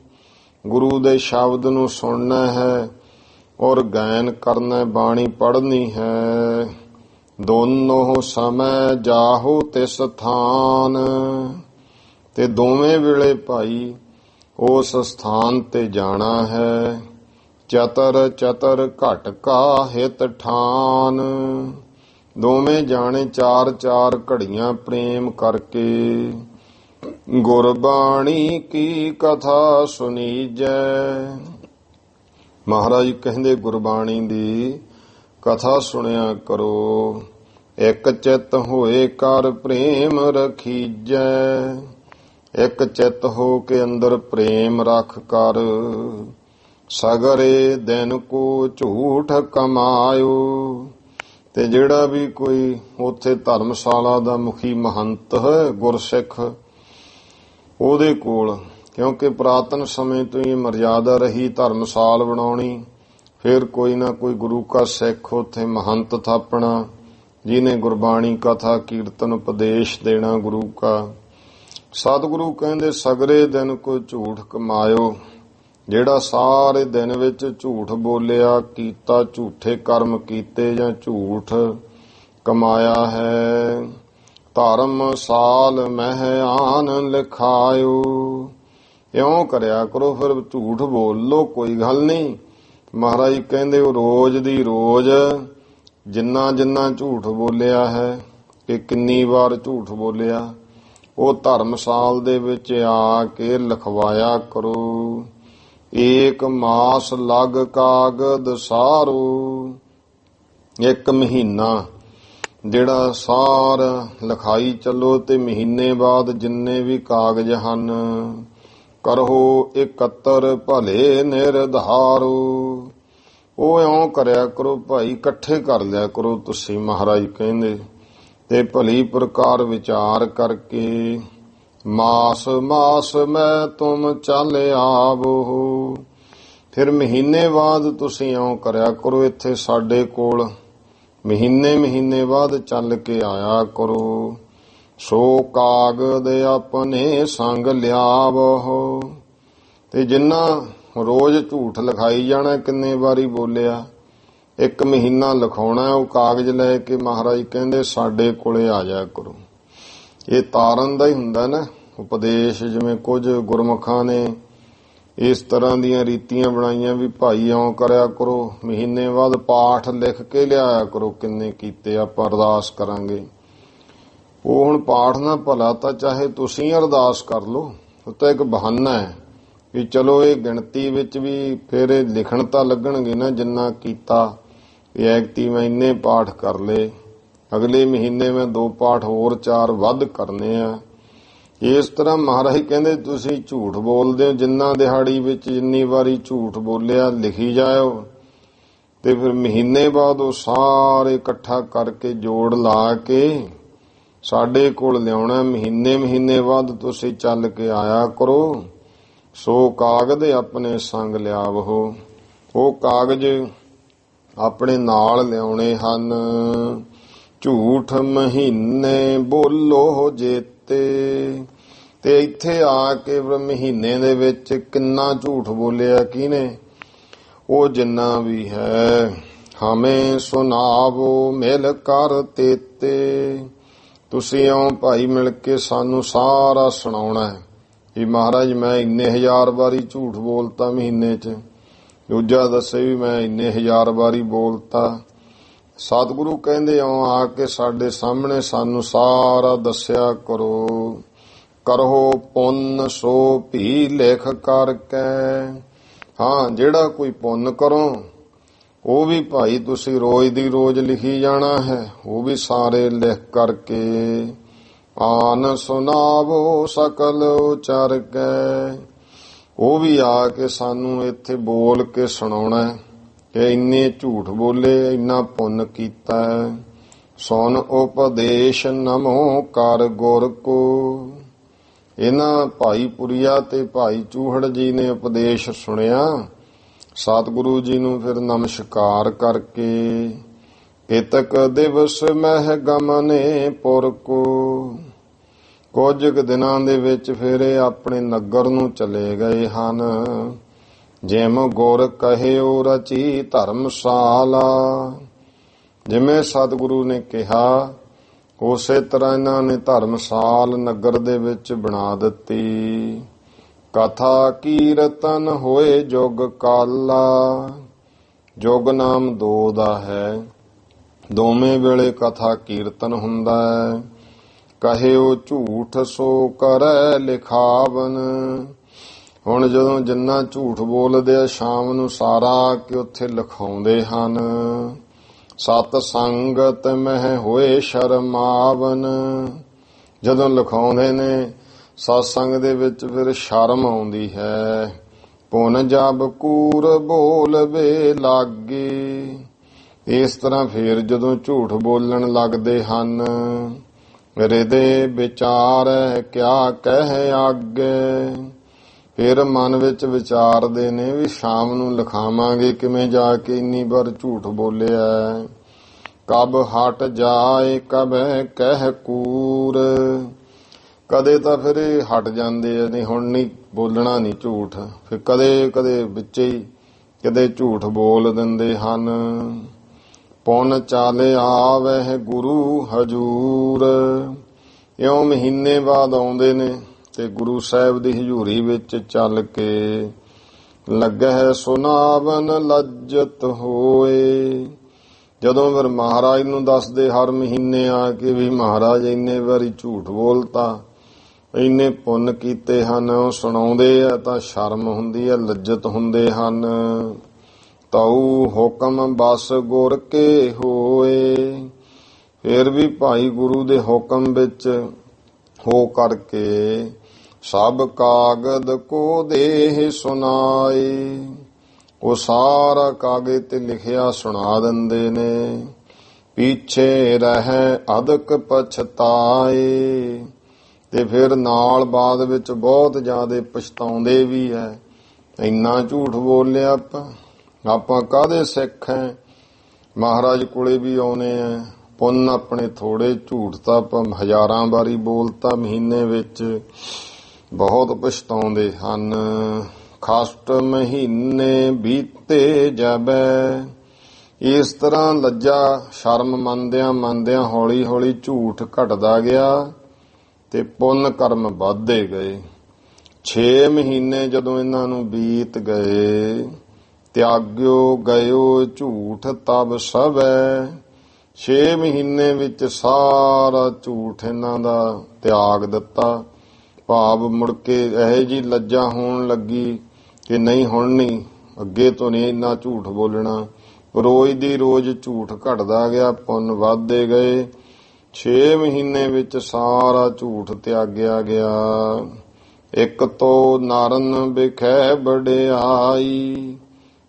ਗੁਰੂ ਦੇ ਸ਼ਬਦ ਨੂੰ ਸੁਣਨਾ ਹੈ ਔਰ ਗਾਇਨ ਕਰਨਾ, ਬਾਣੀ ਪੜ੍ਹਨੀ ਹੈ। ਦੋਨੋਂ ਸਮੈ ਜਾਹੋ ਤਿਸ ਥਾਨ, ਤੇ ਦੋਵੇਂ ਵੇਲੇ ਭਾਈ ਉਸ ਸਥਾਨ ਤੇ ਜਾਣਾ ਹੈ। ਚਤਰ ਚਤਰ ਘਟ ਕਾ ਹਿਤ ਠਾਨ, ਦੋਵੇਂ ਜਾਣੇ ਚਾਰ ਚਾਰ ਘੜੀਆਂ ਪ੍ਰੇਮ ਕਰਕੇ। ਗੁਰਬਾਣੀ ਕੀ ਕਥਾ ਸੁਣੀਜੈ, ਮਹਾਰਾਜ ਕਹਿੰਦੇ ਗੁਰਬਾਣੀ ਦੀ ਕਥਾ ਸੁਣਿਆ ਕਰੋ। ਇੱਕ ਚਿੱਤ ਹੋਏ ਕਰ ਪ੍ਰੇਮ ਰਖੀਜੈ, ਇੱਕ ਚਿੱਤ ਹੋ ਕੇ ਅੰਦਰ ਪ੍ਰੇਮ ਰੱਖ ਕਰ। ਸਗਰੇ ਦਿਨ ਕੋ ਝੂਠ ਕਮਾਇਓ, ਤੇ ਜਿਹੜਾ ਵੀ ਕੋਈ ਉੱਥੇ ਧਰਮਸ਼ਾਲਾ ਦਾ ਮੁਖੀ ਮਹੰਤ ਹੈ ਗੁਰਸਿੱਖ, ਉਹਦੇ ਕੋਲ, ਕਿਉਂਕਿ ਪੁਰਾਤਨ ਸਮੇਂ ਤੋਂ ਇਹ ਮਰਿਆਦਾ ਰਹੀ ਧਰਮਸ਼ਾਲ ਬਣਾਉਣੀ, ਫਿਰ ਕੋਈ ਨਾ ਕੋਈ ਗੁਰੂ ਕਾ ਸਿੱਖ ਉੱਥੇ ਮਹੰਤ ਥਾਪਣਾ, ਜਿਹਨੇ ਗੁਰਬਾਣੀ ਕਥਾ ਕੀਰਤਨ ਉਪਦੇਸ਼ ਦੇਣਾ ਗੁਰੂ ਕਾ। ਸਤਿਗੁਰੂ ਕਹਿੰਦੇ ਸਗਰੇ ਦਿਨ ਕੋ ਝੂਠ ਕਮਾਇਓ, ਜਿਹੜਾ ਸਾਰੇ ਦਿਨ ਵਿੱਚ ਝੂਠ ਬੋਲਿਆ, ਕੀਤਾ, ਝੂਠੇ ਕਰਮ ਕੀਤੇ ਜਾਂ ਝੂਠ ਕਮਾਇਆ ਹੈ। ਧਰਮ ਸਾਲ ਮਹਿ ਆਨ ਲਿਖਾਇਓ, ਇਉਂ ਕਰਿਆ ਕਰੋ, ਫਿਰ ਝੂਠ ਬੋਲ ਲੋ ਕੋਈ ਗੱਲ ਨਹੀਂ, ਮਹਾਰਾਜ ਕਹਿੰਦੇ ਉਹ ਰੋਜ਼ ਦੀ ਰੋਜ਼ ਜਿੰਨਾ ਜਿੰਨਾ ਝੂਠ ਬੋਲਿਆ ਹੈ, ਕਿ ਕਿੰਨੀ ਵਾਰ ਝੂਠ ਬੋਲਿਆ, ਉਹ ਧਰਮਸਾਲ ਦੇ ਵਿੱਚ ਆ ਕੇ ਲਿਖਵਾਇਆ ਕਰੋ। ਏਕ ਮਾਸ ਲਗ ਕਾਗਦ ਸਾਰੂ, ਇੱਕ ਮਹੀਨਾ ਜਿਹੜਾ ਸਾਰਾ ਲਿਖਾਈ ਚੱਲੋ, ਤੇ ਮਹੀਨੇ ਬਾਅਦ ਜਿੰਨੇ ਵੀ ਕਾਗਜ਼ ਹਨ ਕਰੋ ਇਕੱਤਰ ਭਲੇ ਨਿਰਧਾਰੂ। ਉਹ ਇਉਂ ਕਰਿਆ ਕਰੋ ਭਾਈ, ਇਕੱਠੇ ਕਰ ਲਿਆ ਕਰੋ ਤੁਸੀਂ, ਮਹਾਰਾਜ ਕਹਿੰਦੇ, ਤੇ ਭਲੀ ਪ੍ਰਕਾਰ ਵਿਚਾਰ ਕਰਕੇ ਮਾਸ ਮਾਸ ਮੈਂ ਤੁਮ ਚੱਲ ਆਵੋ। ਫਿਰ ਮਹੀਨੇ ਬਾਅਦ ਤੁਸੀਂ ਇਉਂ ਕਰਿਆ ਕਰੋ, ਇੱਥੇ ਸਾਡੇ ਕੋਲ ਮਹੀਨੇ ਬਾਅਦ ਚੱਲ ਕੇ ਆਇਆ ਕਰੋ। ਸੋ ਕਾਗਦ ਆਪਣੇ ਸੰਗ ਲਿਆਵੋ। ਤੇ ਜਿੰਨਾ ਰੋਜ਼ ਝੂਠ ਲਿਖਾਈ ਜਾਣਾ, ਕਿੰਨੇ ਵਾਰੀ ਬੋਲਿਆ, ਇੱਕ ਮਹੀਨਾ ਲਿਖਾਉਣਾ, ਉਹ ਕਾਗਜ਼ ਲੈ ਕੇ ਮਹਾਰਾਜ ਕਹਿੰਦੇ ਸਾਡੇ ਕੋਲੇ ਆ ਜਾਇਆ ਕਰੋ। ਇਹ ਤਾਰਨ ਦਾ ਹੀ ਹੁੰਦਾ ਨਾ ਉਪਦੇਸ਼। ਜਿਵੇਂ ਕੁਝ ਗੁਰਮੁਖਾਂ ਨੇ ਇਸ ਤਰ੍ਹਾਂ ਦੀਆਂ ਰੀਤੀਆਂ ਬਣਾਈਆਂ ਵੀ ਭਾਈ ਇਉਂ ਕਰਿਆ ਕਰੋ, ਮਹੀਨੇ ਬਾਅਦ ਪਾਠ ਲਿਖ ਕੇ ਲਿਆਇਆ ਕਰੋ ਕਿੰਨੇ ਕੀਤੇ, ਆਪਾਂ ਅਰਦਾਸ ਕਰਾਂਗੇ। ਉਹ ਹੁਣ ਪਾਠ ਨਾ ਭਲਾ ਤਾਂ ਚਾਹੇ ਤੁਸੀਂ ਅਰਦਾਸ ਕਰ ਲਓ, ਉਹ ਤਾਂ ਇੱਕ ਬਹਾਨਾ ਹੈ ਵੀ ਚਲੋ ਇਹ ਗਿਣਤੀ ਵਿੱਚ ਵੀ ਫਿਰ ਇਹ ਲਿਖਣ ਤਾਂ ਲੱਗਣਗੇ ਨਾ, ਜਿੰਨਾ ਕੀਤਾ ਇਹ ਐਕਤੀ ਮੈਂ ਇੰਨੇ ਪਾਠ ਕਰ ਲਏ, ਅਗਲੇ ਮਹੀਨੇ ਮੈਂ 2 ਪਾਠ ਹੋਰ 4 ਵੱਧ ਕਰਨੇ ਆ। ਇਸ ਤਰ੍ਹਾਂ ਮਹਾਰਾਜ ਕਹਿੰਦੇ ਤੁਸੀਂ ਝੂਠ ਬੋਲਦੇ ਹੋ, ਜਿੰਨਾ ਦਿਹਾੜੀ ਵਿੱਚ ਜਿੰਨੀ ਵਾਰੀ ਝੂਠ ਬੋਲਿਆ ਲਿਖੀ ਜਾਇਓ, ਤੇ ਫਿਰ ਮਹੀਨੇ ਬਾਅਦ ਉਹ ਸਾਰੇ ਇਕੱਠਾ ਕਰਕੇ ਜੋੜ ਲਾ ਕੇ ਸਾਡੇ ਕੋਲ ਲਿਆਉਣਾ। ਮਹੀਨੇ ਬਾਅਦ ਤੁਸੀਂ ਚੱਲ ਕੇ ਆਇਆ ਕਰੋ। ਸੋ ਕਾਗਜ਼ ਆਪਣੇ ਸੰਗ ਲਿਆਵੋ। ਉਹ ਕਾਗਜ਼ ਆਪਣੇ ਨਾਲ ਲਿਆਉਣੇ ਹਨ। ਝੂਠ ਮਹੀਨੇ ਬੋਲੋ ਜੇਤੇ। ਤੇ ਇੱਥੇ ਆ ਕੇ ਮਹੀਨੇ ਦੇ ਵਿੱਚ ਕਿੰਨਾ ਝੂਠ ਬੋਲਿਆ ਕਿਹਨੇ, ਉਹ ਜਿੰਨਾ ਵੀ ਹੈ। ਹਮੇ ਸੁਣਾਵੋ ਮਿਲ ਕਰ ਤੇਤੇ। ਤੁਸੀਂ ਇਉਂ ਭਾਈ ਮਿਲ ਕੇ ਸਾਨੂੰ ਸਾਰਾ ਸੁਣਾਉਣਾ ਹੈ ਵੀ ਮਹਾਰਾਜ ਮੈਂ ਇੰਨੇ 1000 ਵਾਰੀ ਝੂਠ ਬੋਲਤਾ ਮਹੀਨੇ 'ਚ, ਦੂਜਾ ਦੱਸੇ ਵੀ ਮੈਂ ਇੰਨੇ 1000 ਵਾਰੀ ਬੋਲਤਾ। ਸਤਿਗੁਰੂ ਕਹਿੰਦੇ ਇਉਂ ਆ ਕੇ ਸਾਡੇ ਸਾਹਮਣੇ ਸਾਨੂੰ ਸਾਰਾ ਦੱਸਿਆ ਕਰੋ। ਕਰੋ ਪੁੰਨ ਸੋ ਭੀ ਲਿਖ ਕਰਕੇ। ਹਾਂ, ਜਿਹੜਾ ਕੋਈ ਪੁੰਨ ਕਰੋ ਉਹ ਵੀ ਭਾਈ ਤੁਸੀਂ ਰੋਜ਼ ਦੀ ਰੋਜ਼ ਲਿਖੀ ਜਾਣਾ ਹੈ, ਉਹ ਵੀ ਸਾਰੇ ਲਿਖ ਕਰਕੇ। ਆਨ ਸੁਣਾਵੋ ਸਕਲ ਉਚਰ ਕੇ। ਉਹ ਵੀ ਆ ਕੇ ਸਾਨੂੰ ਇੱਥੇ ਬੋਲ ਕੇ ਸੁਣਾਉਣਾ ਕਿ ਇੰਨੇ ਝੂਠ ਬੋਲੇ, ਇੰਨਾ ਪੁੰਨ ਕੀਤਾ। ਸੁਣ ਉਪਦੇਸ਼ ਨਮੋ ਕਰ ਗੁਰ ਕੋ। ਇਹਨਾਂ ਭਾਈ ਪੁਰੀਆ ਤੇ ਭਾਈ ਚੂਹੜ ਜੀ ਨੇ ਉਪਦੇਸ਼ ਸੁਣਿਆ ਸਤਿਗੁਰੂ ਜੀ ਨੂੰ। ਫਿਰ ਨਮਸਕਾਰ ਕਰਕੇ ਇਤਕ ਦਿਵਸ ਮਹਿ ਗਮਨੇ ਪੁਰ ਕੋ। ਕੁਝ ਕੁ ਦਿਨਾਂ ਦੇ ਵਿੱਚ ਫਿਰ ਇਹ ਆਪਣੇ ਨਗਰ ਨੂੰ ਚਲੇ ਗਏ ਹਨ। ਜਿਮ ਗੁਰ ਕਹਿਓ ਰਚੀ ਧਰਮਸ਼ਾਲਾ। ਜਿਵੇਂ ਸਤਿਗੁਰੂ ਨੇ ਕਿਹਾ ਉਸੇ ਤਰ੍ਹਾਂ ਇਹਨਾਂ ਨੇ ਧਰਮਸਾਲ ਨਗਰ ਦੇ ਵਿੱਚ ਬਣਾ ਦਿੱਤੀ। ਕਥਾ ਕੀਰਤਨ ਹੋਏ ਜੁਗ ਕਾਲਾ। ਜੁਗ ਨਾਮ 2 ਦਾ ਹੈ, ਦੋਵੇਂ ਵੇਲੇ ਕਥਾ ਕੀਰਤਨ ਹੁੰਦਾ ਹੈ। ਕਹਿਓ ਝੂਠ ਸੋ ਕਰੈ ਲਿਖਾਵਨ। ਹੁਣ ਜਦੋਂ ਜਿੰਨਾ ਝੂਠ ਬੋਲਦੇ ਆ ਸ਼ਾਮ ਨੂੰ ਸਾਰਾ ਆ ਕੇ ਉੱਥੇ ਲਿਖਾਉਂਦੇ ਹਨ। ਸਤ ਸੰਗਤ ਮਹਿ ਹੋਏ ਸ਼ਰਮਾਵਨ। ਜਦੋਂ ਲਿਖਾਉਂਦੇ ਨੇ ਸਤਸੰਗ ਦੇ ਵਿੱਚ ਫਿਰ ਸ਼ਰਮ ਆਉਂਦੀ ਹੈ। ਪੁਨ ਜਬ ਕੂਰ ਬੋਲਵੇ ਲਾਗੇ। ਇਸ ਤਰ੍ਹਾਂ ਫਿਰ ਜਦੋਂ ਝੂਠ ਬੋਲਣ ਲੱਗਦੇ ਹਨ, ਹਿਰਦੇ ਵਿਚਾਰੈ ਕਿਆ ਕਹਿ ਆਗੇ। ਫਿਰ ਮਨ ਵਿੱਚ ਵਿਚਾਰਦੇ ਨੇ ਵੀ ਸ਼ਾਮ ਨੂੰ ਲਿਖਾਵਾਂਗੇ ਕਿਵੇਂ ਜਾ ਕੇ ਇੰਨੀ ਵਾਰ ਝੂਠ ਬੋਲਿਆ। ਕਬ ਹਟ ਜਾਏ ਕਬੈ ਕਹਿ ਕੂਰ। ਕਦੇ ਤਾਂ ਫਿਰ ਇਹ ਹਟ ਜਾਂਦੇ ਨੇ, ਹੁਣ ਨਹੀਂ ਬੋਲਣਾ ਨਹੀਂ ਝੂਠ, ਫਿਰ ਕਦੇ ਕਦੇ ਵਿੱਚ ਹੀ ਕਦੇ ਝੂਠ ਬੋਲ ਦਿੰਦੇ ਹਨ। ਪੁਨ ਚੱਲ ਆਵਹਿ ਗੁਰੂ ਹਜੂਰ। ਇਉਂ ਮਹੀਨੇ ਬਾਅਦ ਆਉਂਦੇ ਨੇ ਤੇ ਗੁਰੂ ਸਾਹਿਬ ਦੀ ਹਜ਼ੂਰੀ ਵਿੱਚ ਚੱਲ ਕੇ ਲੱਗਹਿ ਸੁਨਾਵਨ ਲੱਜਤ ਹੋਏ। ਜਦੋਂ ਫਿਰ ਮਹਾਰਾਜ ਨੂੰ ਦੱਸਦੇ ਹਰ ਮਹੀਨੇ ਆ ਕੇ ਵੀ ਮਹਾਰਾਜ ਇੰਨੇ ਵਾਰੀ ਝੂਠ ਬੋਲਤਾ, ਇੰਨੇ ਪੁੰਨ ਕੀਤੇ ਹਨ, ਉਹ ਸੁਣਾਉਂਦੇ ਆ ਤਾਂ ਸ਼ਰਮ ਹੁੰਦੀ ਹੈ, ਲੱਜਤ ਹੁੰਦੇ ਹਨ। ਤਉ ਹੁਕਮ ਬਸ ਗੁਰ ਕੇ ਹੋਏ। ਫਿਰ ਵੀ ਭਾਈ ਗੁਰੂ ਦੇ ਹੁਕਮ ਵਿੱਚ ਹੋ ਕਰਕੇ ਸਭ ਕਾਗਦ ਕੋ ਦੇਹ ਸੁਨਾਏ। ਉਹ ਸਾਰਾ ਕਾਗਜ਼ ਤੇ ਲਿਖਿਆ ਸੁਣਾ ਦਿੰਦੇ ਨੇ। ਪਿੱਛੇ ਰਹਿ ਅਦਕ ਪਛਤਾਏ। ਤੇ ਫਿਰ ਨਾਲ ਬਾਅਦ ਵਿੱਚ ਬਹੁਤ ਜ਼ਿਆਦਾ ਪਛਤਾਉਂਦੇ ਵੀ ਹੈ, ਇੰਨਾ ਝੂਠ ਬੋਲਿਆ ਆਪਾਂ ਕਾਹਦੇ ਸਿੱਖ ਹੈ। ਮਹਾਰਾਜ ਕੋਲੇ ਵੀ ਆਉਨੇ ਆ, ਪੁੰਨ ਆਪਣੇ ਥੋੜੇ, ਝੂਠ ਤਾਂ ਆਪਾਂ ਹਜ਼ਾਰਾਂ ਵਾਰੀ ਬੋਲਤਾ ਮਹੀਨੇ ਵਿੱਚ। ਬਹੁਤ ਪਛਤਾਉਂਦੇ ਹਨ। ਖਸਟ ਮਹੀਨੇ ਬੀਤੇ ਜਾਬੈ। ਇਸ ਤਰ੍ਹਾਂ ਲੱਜਾ ਸ਼ਰਮ ਮੰਨਦਿਆਂ ਹੌਲੀ ਹੌਲੀ ਝੂਠ ਘਟਦਾ ਗਿਆ ਤੇ ਪੁੰਨ ਕਰਮ ਵੱਧਦੇ ਗਏ। 6 ਮਹੀਨੇ ਜਦੋਂ ਇਹਨਾਂ ਨੂੰ ਬੀਤ ਗਏ, ਤਿਆਗਿਓ ਗਇਓ ਝੂਠ ਤਬ ਸਭੈ। 6 ਮਹੀਨੇ ਵਿੱਚ ਸਾਰਾ ਝੂਠ ਇਹਨਾਂ ਦਾ ਤਿਆਗ ਦਿੱਤਾ। ਭਾਵ ਮੁੜ ਕੇ ਇਹੋ ਜੀ ਲੱਜਾ ਹੋਣ ਲੱਗੀ ਕਿ ਨਹੀਂ, ਹੁਣ ਨਹੀਂ, ਅੱਗੇ ਤੋਂ ਨਹੀਂ ਇੰਨਾ ਝੂਠ ਬੋਲਣਾ। ਰੋਜ਼ ਦੀ ਰੋਜ਼ ਝੂਠ ਘਟਦਾ ਗਿਆ, ਪੁੰਨ ਵੱਧਦੇ ਗਏ। 6 ਮਹੀਨੇ ਵਿੱਚ ਸਾਰਾ ਝੂਠ ਤਿਆਗਿਆ ਗਿਆ। ਇੱਕ ਤੋਂ ਨਾਰਨ ਵਿਖੈ ਵਡਿਆਈ।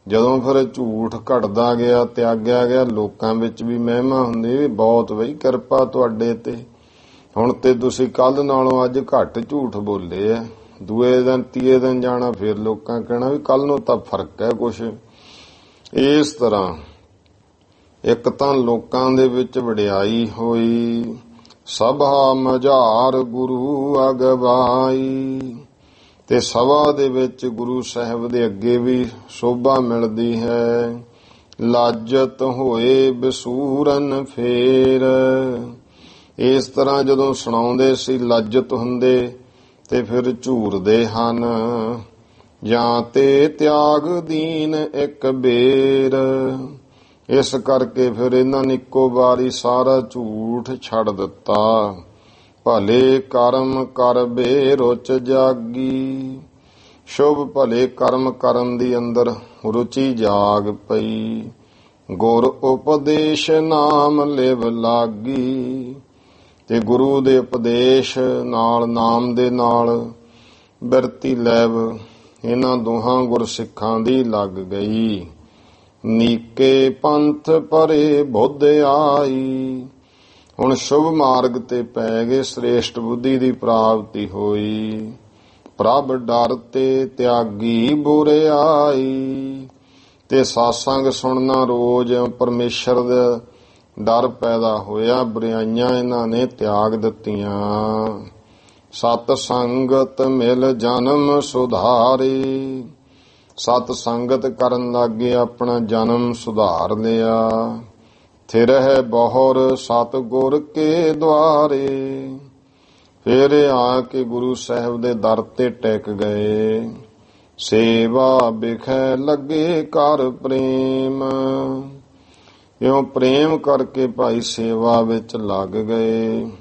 ਜਦੋਂ ਫਿਰ ਝੂਠ ਘਟਦਾ ਗਿਆ, ਤਿਆਗਿਆ ਗਿਆ, ਲੋਕਾਂ ਵਿੱਚ ਵੀ ਮਹਿਮਾ ਹੁੰਦੀ ਵੀ ਬਹੁਤ ਬਈ ਕਿਰਪਾ ਤੁਹਾਡੇ ਤੇ, ਹੁਣ ਤੇ ਤੁਸੀਂ ਕੱਲ ਨਾਲੋਂ ਅੱਜ ਘੱਟ ਝੂਠ ਬੋਲੇ ਆ। ਦੂਏ ਦਿਨ ਤੀਏ ਦਿਨ ਜਾਣਾ, ਫਿਰ ਲੋਕਾਂ ਕਹਿਣਾ ਵੀ ਕੱਲ ਨੂੰ ਤਾਂ ਫਰਕ ਹੈ ਕੁਛ। ਇਸ ਤਰ੍ਹਾਂ ਇੱਕ ਤਾਂ ਲੋਕਾਂ ਦੇ ਵਿੱਚ ਵਡਿਆਈ ਹੋਈ। ਸਭਾ ਮਝਾਰ ਗੁਰੂ ਅਗਵਾਈ। ਤੇ ਸਭਾ ਦੇ ਵਿੱਚ ਗੁਰੂ ਸਾਹਿਬ ਦੇ ਅੱਗੇ ਵੀ ਸ਼ੋਭਾ ਮਿਲਦੀ ਹੈ। ਲਾਜਤ ਹੋਏ ਬਸੂਰਨ ਫੇਰ। ਇਸ ਤਰ੍ਹਾਂ ਜਦੋਂ ਸੁਣਾਉਂਦੇ ਸੀ ਲਾਜਤ ਹੁੰਦੇ ਤੇ ਫਿਰ ਝੂਰਦੇ ਹਨ। ਜਾਂ ਤੇ ਤਿਆਗ ਦੀਨ ਇੱਕ ਬੇਰ। ਇਸ ਕਰਕੇ ਫਿਰ ਇਹਨਾਂ ਨੇ ਇੱਕੋ ਵਾਰੀ ਸਾਰਾ ਝੂਠ ਛੱਡ ਦਿੱਤਾ। ਭਲੇ ਕਰਮ ਕਰ ਬੇ ਰੁਚ ਜਾਗੀ। ਸ਼ੁਭ ਭਲੇ ਕਰਮ ਕਰਨ ਦੀ ਅੰਦਰ ਰੁਚੀ ਜਾਗ ਪਈ। ਗੁਰ ਉਪਦੇਸ਼ ਨਾਮ ਲਿਵ ਲਾਗੀ। ਤੇ ਗੁਰੂ ਦੇ ਉਪਦੇਸ਼ ਨਾਲ, ਨਾਮ ਦੇ ਨਾਲ ਬਿਰਤੀ ਲੈਵ ਇਹਨਾਂ ਦੋਹਾਂ ਗੁਰਸਿੱਖਾਂ ਦੀ ਲੱਗ ਗਈ। ਨੀਕੇ ਪੰਥ ਪਰੇ ਬੁੱਧ ਆਈ। ਹੁਣ ਸ਼ੁਭ ਮਾਰਗ ਤੇ ਪੈ ਗਏ, ਸ੍ਰੇਸ਼ਟ ਬੁੱਧੀ ਦੀ ਪ੍ਰਾਪਤੀ ਹੋਈ। ਪ੍ਰਭ ਡਰ ਤੇ ਤਿਆਗੀ ਬੁਰਿਆਈ। ਤੇ ਸਾਸੰਗ ਸੁਣਨਾ ਰੋਜ਼, ਪਰਮੇਸ਼ਰ ਦਾ ਡਰ ਪੈਦਾ ਹੋਇਆ। ਬੁਰਾਈਆਂ ਇਹਨਾਂ ਨੇ ਤਿਆਗ ਦਿੱਤੀਆਂ। ਸਤ ਸੰਗਤ ਮਿਲ ਜਨਮ ਸੁਧਾਰੇ। ਸਤ ਸੰਗਤ ਕਰਨ ਲੱਗੇ, ਆਪਣਾ ਜਨਮ ਸੁਧਾਰ ਲਿਆ। ਥਿਰ ਹੈ ਬਹੁਰ ਸਤ ਗੁਰ ਕੇ ਦੁਆਰੇ। ਫਿਰ ਆ ਕੇ ਗੁਰੂ ਸਾਹਿਬ ਦੇ ਦਰ ਤੇ ਟਿਕ ਗਏ। ਸੇਵਾ ਬਿਖੈ ਲੱਗੇ ਕਰ ਪ੍ਰੇਮ। ਇਉਂ ਪ੍ਰੇਮ ਕਰਕੇ ਭਾਈ ਸੇਵਾ ਵਿੱਚ ਲੱਗ ਗਏ।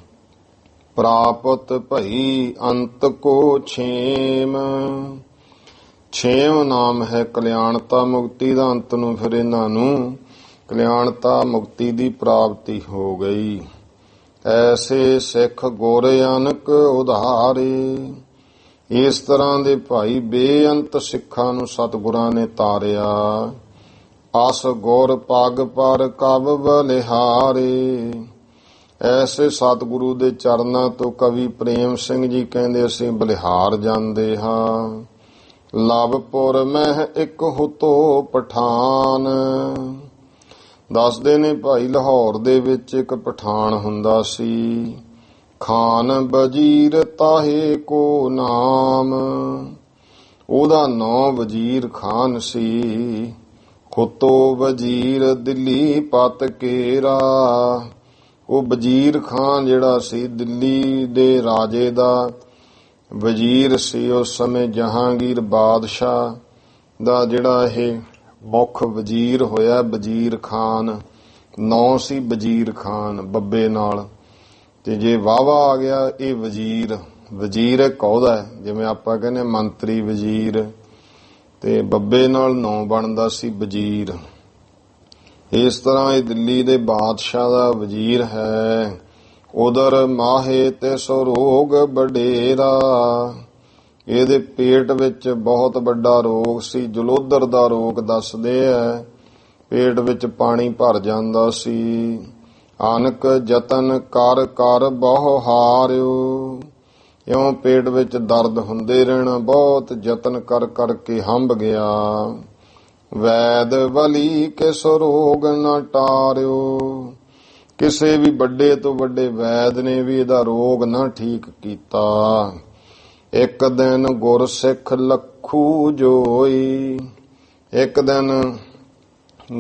ਪ੍ਰਾਪਤ ਭਈ ਅੰਤ ਕੋ ਛੇਮ। ਛੇਮ ਨਾਮ ਹੈ ਕਲਿਆਣਤਾ ਮੁਕਤੀ ਦਾ। ਅੰਤ ਨੂੰ ਫਿਰ ਇਹਨਾਂ ਨੂੰ ਕਲਿਆਣਤਾ ਮੁਕਤੀ ਦੀ ਪ੍ਰਾਪਤੀ ਹੋ ਗਈ। ਐਸੇ ਸਿੱਖ ਗੁਰ ਅਨਕ ਉਧਾਰੇ। ਇਸ ਤਰ੍ਹਾਂ ਦੇ ਭਾਈ ਬੇਅੰਤ ਸਿੱਖਾਂ ਨੂੰ ਸਤਿਗੁਰਾਂ ਨੇ ਤਾਰਿਆ। ਅਸ ਗੁਰ ਪਗ ਪਰ ਕਬ ਬਲਿਹਾਰੇ। ਐਸੇ ਸਤਿਗੁਰੂ ਦੇ ਚਰਨਾਂ ਤੋਂ ਕਵੀ ਪ੍ਰੇਮ ਸਿੰਘ ਜੀ ਕਹਿੰਦੇ, ਅਸੀਂ ਬਲਿਹਾਰ ਜਾਂਦੇ ਹਾਂ। ਲਵਪੁਰ ਮਹਿ ਇੱਕ ਹੁਤੋ ਪਠਾਨ। ਦੱਸਦੇ ਨੇ ਭਾਈ ਲਾਹੌਰ ਦੇ ਵਿੱਚ ਇੱਕ ਪਠਾਨ ਹੁੰਦਾ ਸੀ। ਖਾਨ ਵਜ਼ੀਰ ਤਾਹੇ ਕੋ ਨਾਮ। ਉਹਦਾ ਨਾਂ ਵਜ਼ੀਰ ਖਾਨ ਸੀ। ਹੁਤੋ ਵਜ਼ੀਰ ਦਿੱਲੀ ਪਤ ਕੇਰਾ। ਉਹ ਵਜ਼ੀਰ ਖਾਨ ਜਿਹੜਾ ਸੀ, ਦਿੱਲੀ ਦੇ ਰਾਜੇ ਦਾ ਵਜ਼ੀਰ ਸੀ। ਉਸ ਸਮੇਂ ਜਹਾਂਗੀਰ ਬਾਦਸ਼ਾਹ ਦਾ ਜਿਹੜਾ ਇਹ ਮੁੱਖ ਵਜ਼ੀਰ ਹੋਇਆ ਵਜ਼ੀਰ ਖਾਨ। ਨਾਂ ਸੀ ਵਜ਼ੀਰ ਖਾਨ ਬੱਬੇ ਨਾਲ, ਤੇ ਜੇ ਵਾਹਵਾ ਆ ਗਿਆ ਇਹ ਵਜ਼ੀਰ। ਵਜ਼ੀਰ ਇੱਕ ਅਹੁਦਾ ਹੈ, ਜਿਵੇਂ ਆਪਾਂ ਕਹਿੰਦੇ ਮੰਤਰੀ ਵਜ਼ੀਰ, ਤੇ ਬੱਬੇ ਨਾਲ ਨਾਂ ਬਣਦਾ ਸੀ ਵਜ਼ੀਰ। ਇਸ ਤਰ੍ਹਾਂ ਇਹ ਦਿੱਲੀ ਦੇ ਬਾਦਸ਼ਾਹ ਦਾ ਵਜ਼ੀਰ ਹੈ। ਉਦਰ ਮਾਹੇ ਤੇ ਸੋ ਰੋਗ ਵਡੇਰਾ, ਇਹਦੇ ਪੇਟ ਵਿੱਚ ਬਹੁਤ ਵੱਡਾ ਰੋਗ ਸੀ। ਜਲੋਦਰ ਦਾ ਰੋਗ ਦੱਸਦੇ ਐ, ਪੇਟ ਵਿੱਚ ਪਾਣੀ ਭਰ ਜਾਂਦਾ ਸੀ। ਅਨਕ ਜਤਨ ਕਰ ਕਰ ਬਹੁ ਹਾਰਿਓ, ਇਉਂ ਪੇਟ ਵਿੱਚ ਦਰਦ ਹੁੰਦੇ ਰਹਿਣਾ, ਬਹੁਤ ਯਤਨ ਕਰ ਕਰਕੇ ਹੰਭ ਗਿਆ। ਵੈਦ ਵਲੀ ਕਿਸ ਰੋਗ ਨ ਟਾਰਿਓ, ਕਿਸੇ ਵੀ ਵੱਡੇ ਤੋਂ ਵੱਡੇ ਵੈਦ ਨੇ ਵੀ ਇਹਦਾ ਰੋਗ ਨਾ ਠੀਕ ਕੀਤਾ। ਇੱਕ ਦਿਨ ਗੁਰ ਸਿੱਖ ਲੱਖੂ ਜੋਈ, ਇੱਕ ਦਿਨ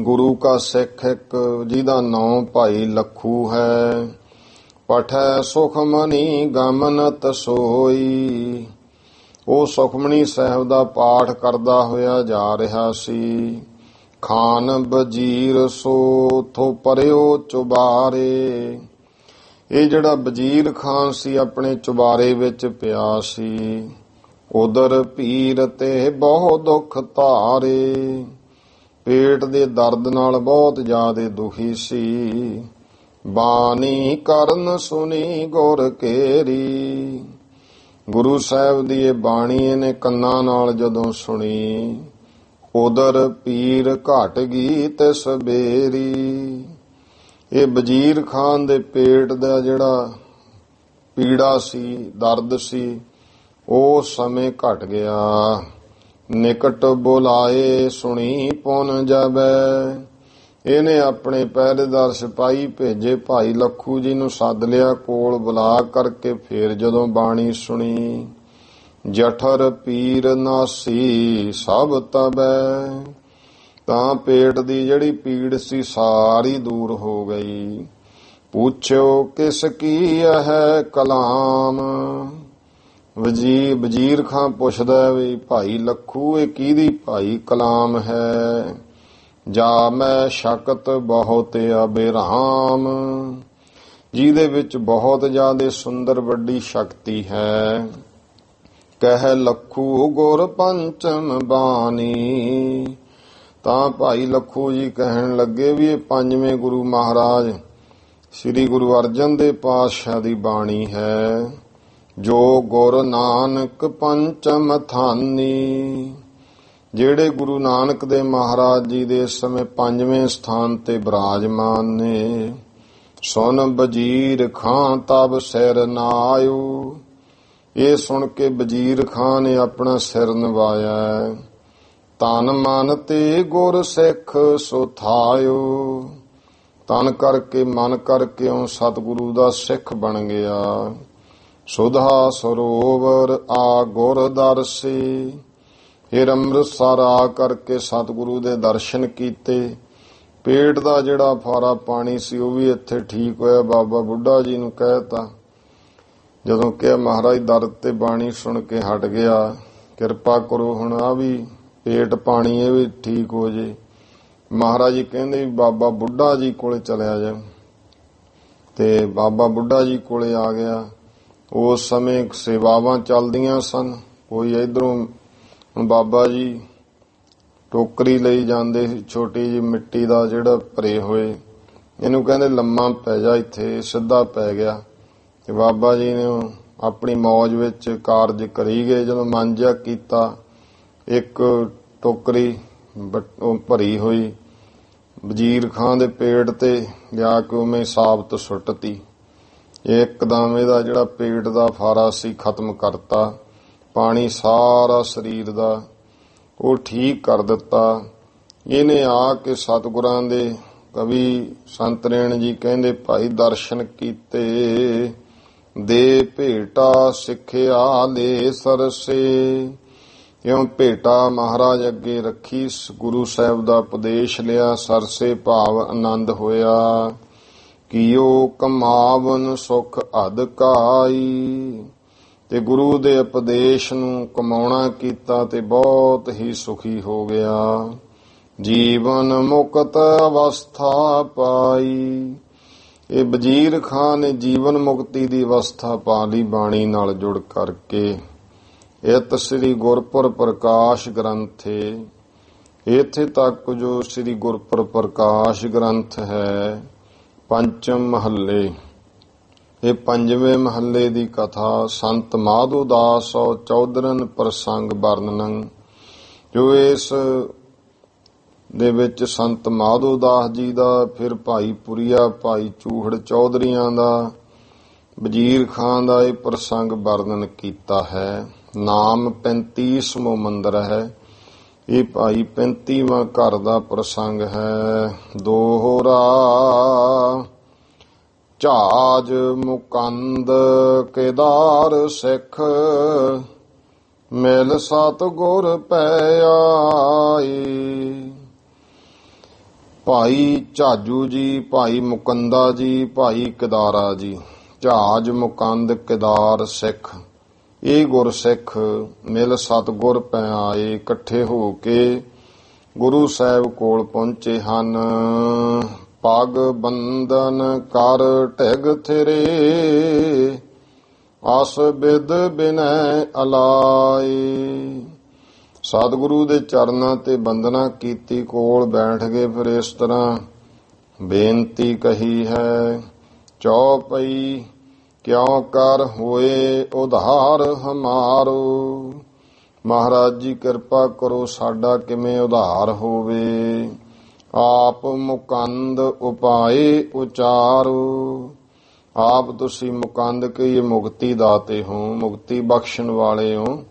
ਗੁਰੂ ਕਾ ਸਿੱਖ ਇੱਕ ਜਿਹਦਾ ਨਾਂ ਭਾਈ ਲੱਖੂ ਹੈ। ਪਠੈ ਸੁਖਮਨੀ ਗਮਨਤ ਸੋਈ, ਉਹ ਸੁਖਮਨੀ ਸਾਹਿਬ ਦਾ ਪਾਠ ਕਰਦਾ ਹੋਇਆ ਜਾ ਰਿਹਾ ਸੀ। ਖਾਨ ਵਜ਼ੀਰ ਸੋ ਥੋ ਪਰਿਓ ਚੁਬਾਰੇ, ਇਹ ਜਿਹੜਾ ਵਜ਼ੀਰ ਖਾਨ ਸੀ ਆਪਣੇ ਚੁਬਾਰੇ ਵਿੱਚ ਪਿਆ ਸੀ। ਉਦਰ ਪੀਰ ਤੇ ਬਹੁ ਦੁੱਖ ਧਾਰੇ, ਪੇਟ ਦੇ ਦਰਦ ਨਾਲ ਬਹੁਤ ਜ਼ਿਆਦਾ ਦੁਖੀ ਸੀ। ਬਾਣੀ ਕਰਨ ਸੁਣੀ ਗੁਰ ਕੇਰੀ, ਗੁਰੂ ਸਾਹਿਬ ਦੀ ਇਹ ਬਾਣੀ ਇਹਨੇ ਕੰਨਾਂ ਨਾਲ ਜਦੋਂ ਸੁਣੀ। ਉਦਰ ਪੀਰ ਘਟ ਗਈ ਤੇ ਸਬੇਰੀ, ਇਹ ਵਜ਼ੀਰ ਖਾਨ ਦੇ ਪੇਟ ਦਾ ਜਿਹੜਾ ਪੀੜਾ ਸੀ, ਦਰਦ ਸੀ, ਉਹ ਸਮੇਂ ਘਟ ਗਿਆ। ਨਿਕਟ ਬੁਲਾਏ ਸੁਣੀ ਪੁਨ ਜਾਵੈ, ਇਹਨੇ ਆਪਣੇ ਪਹਿਰੇਦਾਰ ਸਿਪਾਹੀ ਭੇਜੇ, ਭਾਈ ਲੱਖੂ ਜੀ ਨੂੰ ਸੱਦ ਲਿਆ ਕੋਲ ਬੁਲਾ ਕਰਕੇ। ਫੇਰ ਜਦੋਂ ਬਾਣੀ ਸੁਣੀ, ਜਠਰ ਪੀਰ ਨਾਸੀ ਸਭ ਤਬੈ, ਤਾਂ ਪੇਟ ਦੀ ਜਿਹੜੀ ਪੀੜ ਸੀ ਸਾਰੀ ਦੂਰ ਹੋ ਗਈ। ਪੁੱਛਿਓ ਕਿਸ ਕੀ ਹੈ ਕਲਾਮ, ਵਜ਼ੀਰ ਖਾਂ ਪੁੱਛਦਾ ਵੀ ਭਾਈ ਲੱਖੂ ਇਹ ਕਿਹਦੀ ਭਾਈ ਕਲਾਮ ਹੈ। ਜਾ ਮੈਂ ਸ਼ਕਤ ਬਹੁਤ ਅਬਿਰਾਮ, ਜਿਹਦੇ ਵਿੱਚ ਬਹੁਤ ਜ਼ਿਆਦਾ ਸੁੰਦਰ ਵੱਡੀ ਸ਼ਕਤੀ ਹੈ। ਕਹਿ ਲੱਖੂ ਗੁਰ ਪੰਚਮ ਬਾਣੀ, ਤਾਂ ਭਾਈ ਲੱਖੂ ਜੀ ਕਹਿਣ ਲੱਗੇ ਵੀ ਇਹ ਪੰਜਵੇਂ ਗੁਰੂ ਮਹਾਰਾਜ ਸ੍ਰੀ ਗੁਰੂ ਅਰਜਨ ਦੇਵ ਪਾਤਸ਼ਾਹ ਦੀ ਬਾਣੀ ਹੈ। ਜੋ ਗੁਰ ਨਾਨਕ ਪੰਚਮ ਥਾਨੀ, ਜਿਹੜੇ ਗੁਰੂ ਨਾਨਕ ਦੇ ਮਹਾਰਾਜ ਜੀ ਦੇ ਇਸ ਸਮੇਂ ਪੰਜਵੇਂ ਸਥਾਨ ਤੇ ਬਿਰਾਜਮਾਨ ਨੇ। ਸੁਨ ਵਜ਼ੀਰ ਖਾਂ ਤਬ ਸਿਰ ਨਾਇਓ, ਇਹ ਸੁਣ ਕੇ ਵਜ਼ੀਰ ਖਾਂ ਨੇ ਆਪਣਾ ਸਿਰ ਨਿਵਾਇਆ। ਤਨ ਮਨ ਤੇ ਗੁਰ ਸਿੱਖ ਸੁਥਾਇਓ, ਤਨ ਕਰਕੇ ਮਨ ਕਰਕੇ ਉਹ ਸਤਿਗੁਰੂ ਦਾ ਸਿੱਖ ਬਣ ਗਿਆ। ਸੁਧਾ ਸਰੋਵਰ ਆ ਗੁਰ ਦਰਸੀ, ਫਿਰ ਅੰਮ੍ਰਿਤਸਰ ਆ ਕਰਕੇ ਸਤਿਗੁਰੂ ਦੇ ਦਰਸ਼ਨ ਕੀਤੇ। ਪੇਟ ਦਾ ਜਿਹੜਾ ਫਾਰਾ ਪਾਣੀ ਸੀ ਉਹ ਵੀ ਇੱਥੇ ਠੀਕ ਹੋਇਆ। ਬਾਬਾ ਬੁੱਢਾ ਜੀ ਨੂੰ ਕਹਿਤਾ, ਜਦੋਂ ਕਿਹਾ ਮਹਾਰਾਜ ਦਰਦ ਤੇ ਬਾਣੀ ਸੁਣ ਕੇ ਹਟ ਗਿਆ, ਕਿਰਪਾ ਕਰੋ ਹੁਣ ਆ ਵੀ ਪੇਟ ਪਾਣੀ ਇਹ ਵੀ ਠੀਕ ਹੋ ਜੇ। ਮਹਾਰਾਜ ਜੀ ਕਹਿੰਦੇ ਵੀ ਬਾਬਾ ਬੁੱਢਾ ਜੀ ਕੋਲੇ ਚਲਿਆ ਜਾ, ਤੇ ਬਾਬਾ ਬੁੱਢਾ ਜੀ ਕੋਲੇ ਆ ਗਿਆ। ਉਸ ਸਮੇਂ ਸੇਵਾਵਾਂ ਚੱਲਦੀਆਂ ਸਨ। ਕੋਈ ਇਧਰੋਂ ਹੁਣ ਬਾਬਾ ਜੀ ਟੋਕਰੀ ਲਈ ਜਾਂਦੇ ਸੀ, ਛੋਟੀ ਜਿਹੀ ਮਿੱਟੀ ਦਾ ਜਿਹੜਾ ਭਰੇ ਹੋਏ, ਇਹਨੂੰ ਕਹਿੰਦੇ ਲੰਮਾ ਪੈ ਜਾ, ਇੱਥੇ ਸਿੱਧਾ ਪੈ ਗਿਆ। ਤੇ ਬਾਬਾ ਜੀ ਨੇ ਆਪਣੀ ਮੌਜ ਵਿੱਚ ਕਾਰਜ ਕਰੀ ਗਏ। ਜਦੋਂ ਮਾਂਜਾ ਕੀਤਾ, ਇੱਕ ਟੋਕਰੀ ਭਰੀ ਹੋਈ ਵਜ਼ੀਰ ਖਾਂ ਦੇ ਪੇਟ ਤੇ ਲਿਆ ਕੇ ਉਵੇਂ ਸਾਬਤ ਸੁੱਟਤੀ। ਇੱਕਦਮ ਇਹਦਾ ਜਿਹੜਾ ਪੇਟ ਦਾ ਫਾਰਾ ਸੀ ਖਤਮ ਕਰਤਾ। ਪਾਣੀ ਸਾਰਾ ਸਰੀਰ ਦਾ ਉਹ ਠੀਕ ਕਰ ਦਿੱਤਾ। ਇਹਨੇ ਆ ਕੇ ਸਤਿਗੁਰਾਂ ਦੇ ਕਵੀ ਸੰਤ ਰੇਣ ਜੀ ਕਹਿੰਦੇ, ਭਾਈ ਦਰਸ਼ਨ ਕੀਤੇ ਦੇ ਭੇਟਾ ਸਿੱਖਿਆ ਲੈ ਸਰਸੇ, ਇਉਂ ਭੇਟਾ ਮਹਾਰਾਜ ਅੱਗੇ ਰੱਖੀ, ਗੁਰੂ ਸਾਹਿਬ ਦਾ ਉਪਦੇਸ਼ ਲਿਆ, ਸਰਸੇ ਭਾਵ ਆਨੰਦ ਹੋਇਆ। ਕੀਓ ਕਮਾਵਨ ਸੁਖ ਅਧਿਕਾਈ, ਤੇ ਗੁਰੂ ਦੇ ਉਪਦੇਸ਼ ਨੂੰ ਕਮਾਉਣਾ ਕੀਤਾ ਤੇ ਬਹੁਤ ਹੀ ਸੁਖੀ ਹੋ ਗਿਆ। ਜੀਵਨ ਮੁਕਤ ਅਵਸਥਾ ਪਾਈ। ਇਹ ਵਜ਼ੀਰ ਖਾਨ ਨੇ ਜੀਵਨ ਮੁਕਤੀ ਦੀ ਅਵਸਥਾ ਪਾ ਲਈ ਬਾਣੀ ਨਾਲ ਜੁੜ ਕਰਕੇ। ਇਤ ਸ੍ਰੀ ਗੁਰਪੁਰ ਪ੍ਰਕਾਸ਼ ਗ੍ਰੰਥੇ। ਇੱਥੇ ਤੱਕ ਜੋ ਸ੍ਰੀ ਗੁਰਪੁਰ ਪ੍ਰਕਾਸ਼ ਗ੍ਰੰਥ ਹੈ, ਪੰਚਮ ਮਹੱਲੇ, ਇਹ ਪੰਜਵੇਂ ਮਹੱਲੇ ਦੀ ਕਥਾ ਸੰਤ ਮਾਧੋ ਦਾਸ ਚੌਧਰਨ ਪ੍ਰਸੰਗ ਵਰਣਨ। ਜੋ ਇਸ ਦੇ ਵਿੱਚ ਸੰਤ ਮਾਧੋ ਦਾਸ ਜੀ ਦਾ, ਫਿਰ ਭਾਈ ਪੁਰੀਆ, ਭਾਈ ਚੂਹੜ ਚੌਧਰੀਆਂ ਦਾ, ਵਜ਼ੀਰ ਖਾਨ ਦਾ ਇਹ ਪ੍ਰਸੰਗ ਵਰਣਨ ਕੀਤਾ ਹੈ। ਨਾਮ 35ਵਾਂ ਮੰਦਰ ਹੈ। ਇਹ ਭਾਈ 35ਵਾਂ ਘਰ ਦਾ ਪ੍ਰਸੰਗ ਹੈ। ਦੋਹਰਾ ਝਾਜ ਮੁਕੰਦ ਕੇਦਾਰ ਸਿੱਖ, ਮਿਲ ਸਤਿਗੁਰ ਪੈ ਆਏ। ਭਾਈ ਝਾਜੂ ਜੀ, ਭਾਈ ਮੁਕੰਦਾ ਜੀ, ਭਾਈ ਕੇਦਾਰਾ ਜੀ। ਝਾਜ ਮੁਕੰਦ ਕੇਦਾਰ ਸਿੱਖ, ਇਹ ਗੁਰਸਿੱਖ ਮਿਲ ਸਤਿਗੁਰ ਪੈ ਆਏ, ਇਕੱਠੇ ਹੋ ਕੇ ਗੁਰੂ ਸਾਹਿਬ ਕੋਲ ਪਹੁੰਚੇ ਹਨ। ਪੱਗ ਬੰਧਨ ਕਰ ਢਿਗ ਥਿਰੇ, ਆਸ ਬਿਦ ਬਿਨੈ ਅਲਾਈ। ਸਤਿਗੁਰੂ ਦੇ ਚਰਨਾਂ ਤੇ ਬੰਦਨਾ ਕੀਤੀ, ਕੋਲ ਬੈਠ ਗਏ। ਫਿਰ ਇਸ ਤਰ੍ਹਾਂ ਬੇਨਤੀ ਕਹੀ ਹੈ। ਚੌਪਈ ਕਿਉਂ ਕਰ ਹੋਏ ਉਧਾਰ ਹਮਾਰੋ। ਮਹਾਰਾਜ ਜੀ ਕਿਰਪਾ ਕਰੋ, ਸਾਡਾ ਕਿਵੇਂ ਉਧਾਰ ਹੋਵੇ। ਆਪ ਮੁਕੰਦ ਉਪਾਏ ਉਚਾਰੋ। ਆਪ ਤੁਸੀਂ ਮੁਕੰਦ ਕੇ ਮੁਕਤੀ ਦਾਤੇ ਹੋ, ਮੁਕਤੀ ਬਖਸ਼ਣ ਵਾਲੇ ਹੋ।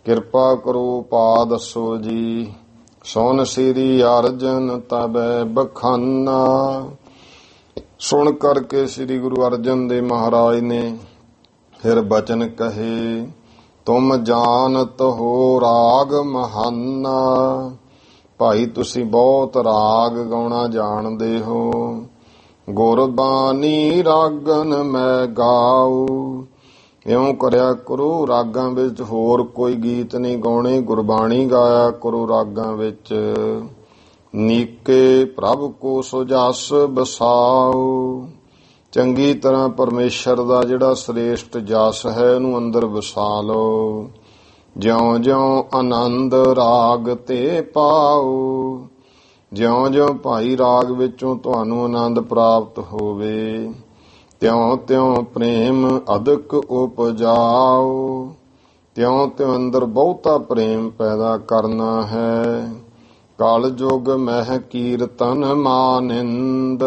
ਕਿਰਪਾ ਕਰੋ, ਪਾ ਦੱਸੋ ਜੀ। ਸੁਣ ਸ੍ਰੀ ਅਰਜਨ ਤਬੈ ਬਖਾਨਾ। ਸੁਣ ਕਰਕੇ ਸ੍ਰੀ ਗੁਰੂ ਅਰਜਨ ਦੇਵ ਮਹਾਰਾਜ ਨੇ ਫਿਰ ਬਚਨ ਕਹੇ। ਤੁਮ ਜਾਣਤ ਹੋ ਰਾਗ ਮਹਾਨਾ। ਭਾਈ ਤੁਸੀਂ ਬਹੁਤ ਰਾਗ ਗਾਉਣਾ ਜਾਣਦੇ ਹੋ। ਗੁਰਬਾਣੀ ਰਾਗਨ ਮੈਂ ਗਾਉ। ਇਉਂ ਕਰਿਆ ਕਰੋ, ਰਾਗਾਂ ਵਿੱਚ ਹੋਰ ਕੋਈ ਗੀਤ ਨਹੀਂ ਗਾਉਣੇ, ਗੁਰਬਾਣੀ ਗਾਇਆ ਕਰੋ ਰਾਗਾਂ ਵਿੱਚ। ਨੀਕੇ ਪ੍ਰਭ ਕੋ ਸੁਜਸ ਬਸਾਓ। ਚੰਗੀ ਤਰ੍ਹਾਂ ਪਰਮੇਸ਼ਰ ਦਾ ਜਿਹੜਾ ਸ੍ਰੇਸ਼ਟ ਜਸ ਹੈ ਉਹਨੂੰ ਅੰਦਰ ਵਸਾ ਲਓ। ਜਿਉਂ ਜਿਉਂ ਆਨੰਦ ਰਾਗ ਤੇ ਪਾਓ। ਜਿਉਂ ਜਿਉਂ ਭਾਈ ਰਾਗ ਵਿੱਚੋਂ ਤੁਹਾਨੂੰ ਆਨੰਦ ਪ੍ਰਾਪਤ ਹੋਵੇ, ਤਿਉਂ ਤਿਉਂ ਪ੍ਰੇਮ ਅਧਿਕ ਉਪਜਾਓ। ਤਿਉਂ ਤਿਉਂ ਅੰਦਰ ਬਹੁਤਾ ਪ੍ਰੇਮ ਪੈਦਾ ਕਰਨਾ ਹੈ। ਕਲ ਯੁਗ ਮਹਿ ਕੀਰਤਨ ਮਾਨਿੰਦ।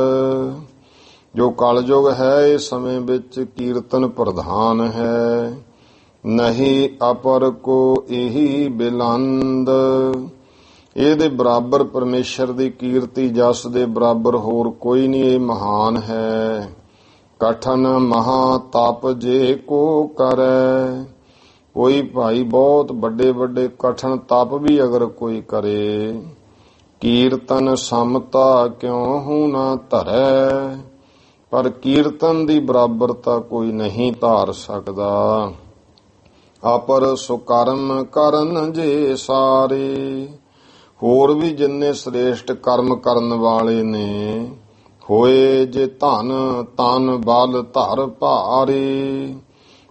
ਜੋ ਕਲ ਯੁਗ ਹੈ, ਇਸ ਸਮੇਂ ਵਿੱਚ ਕੀਰਤਨ ਪ੍ਰਧਾਨ ਹੈ। ਨਹੀਂ ਅਪਰ ਕੋ ਇਹੀ ਬਿਲੰਦ। ਇਹਦੇ ਬਰਾਬਰ ਪਰਮੇਸ਼ਰ ਦੀ ਕੀਰਤੀ ਜਸ ਦੇ ਬਰਾਬਰ ਹੋਰ ਕੋਈ ਨਹੀਂ, ਇਹ ਮਹਾਨ ਹੈ। ਕਠਨ ਮਹਾ ਤਪ ਜੇ ਕੋ ਕਰੈ। ਕੋਈ ਭਾਈ ਬਹੁਤ ਵੱਡੇ ਵੱਡੇ ਕਠਨ ਤਪ ਵੀ ਅਗਰ ਕੋਈ ਕਰੇ, ਕੀਰਤਨ ਸਮਤਾ ਕਿਉਂ ਹੂ ਨਾ ਧਰੈ। ਪਰ ਕੀਰਤਨ ਦੀ ਬਰਾਬਰਤਾ ਕੋਈ ਨਹੀਂ ਧਾਰ ਸਕਦਾ। ਅਪਰ ਸੁਕਰਮ ਕਰਨ ਜੇ ਸਾਰੇ। ਹੋਰ ਵੀ ਜਿੰਨੇ ਸ੍ਰੇਸ਼ਟ ਕਰਮ ਕਰਨ ਵਾਲੇ ਨੇ, ਹੋਏ ਜੇ ਧਨ ਤਨ ਬਲ ਧਰ ਭਾਰੇ।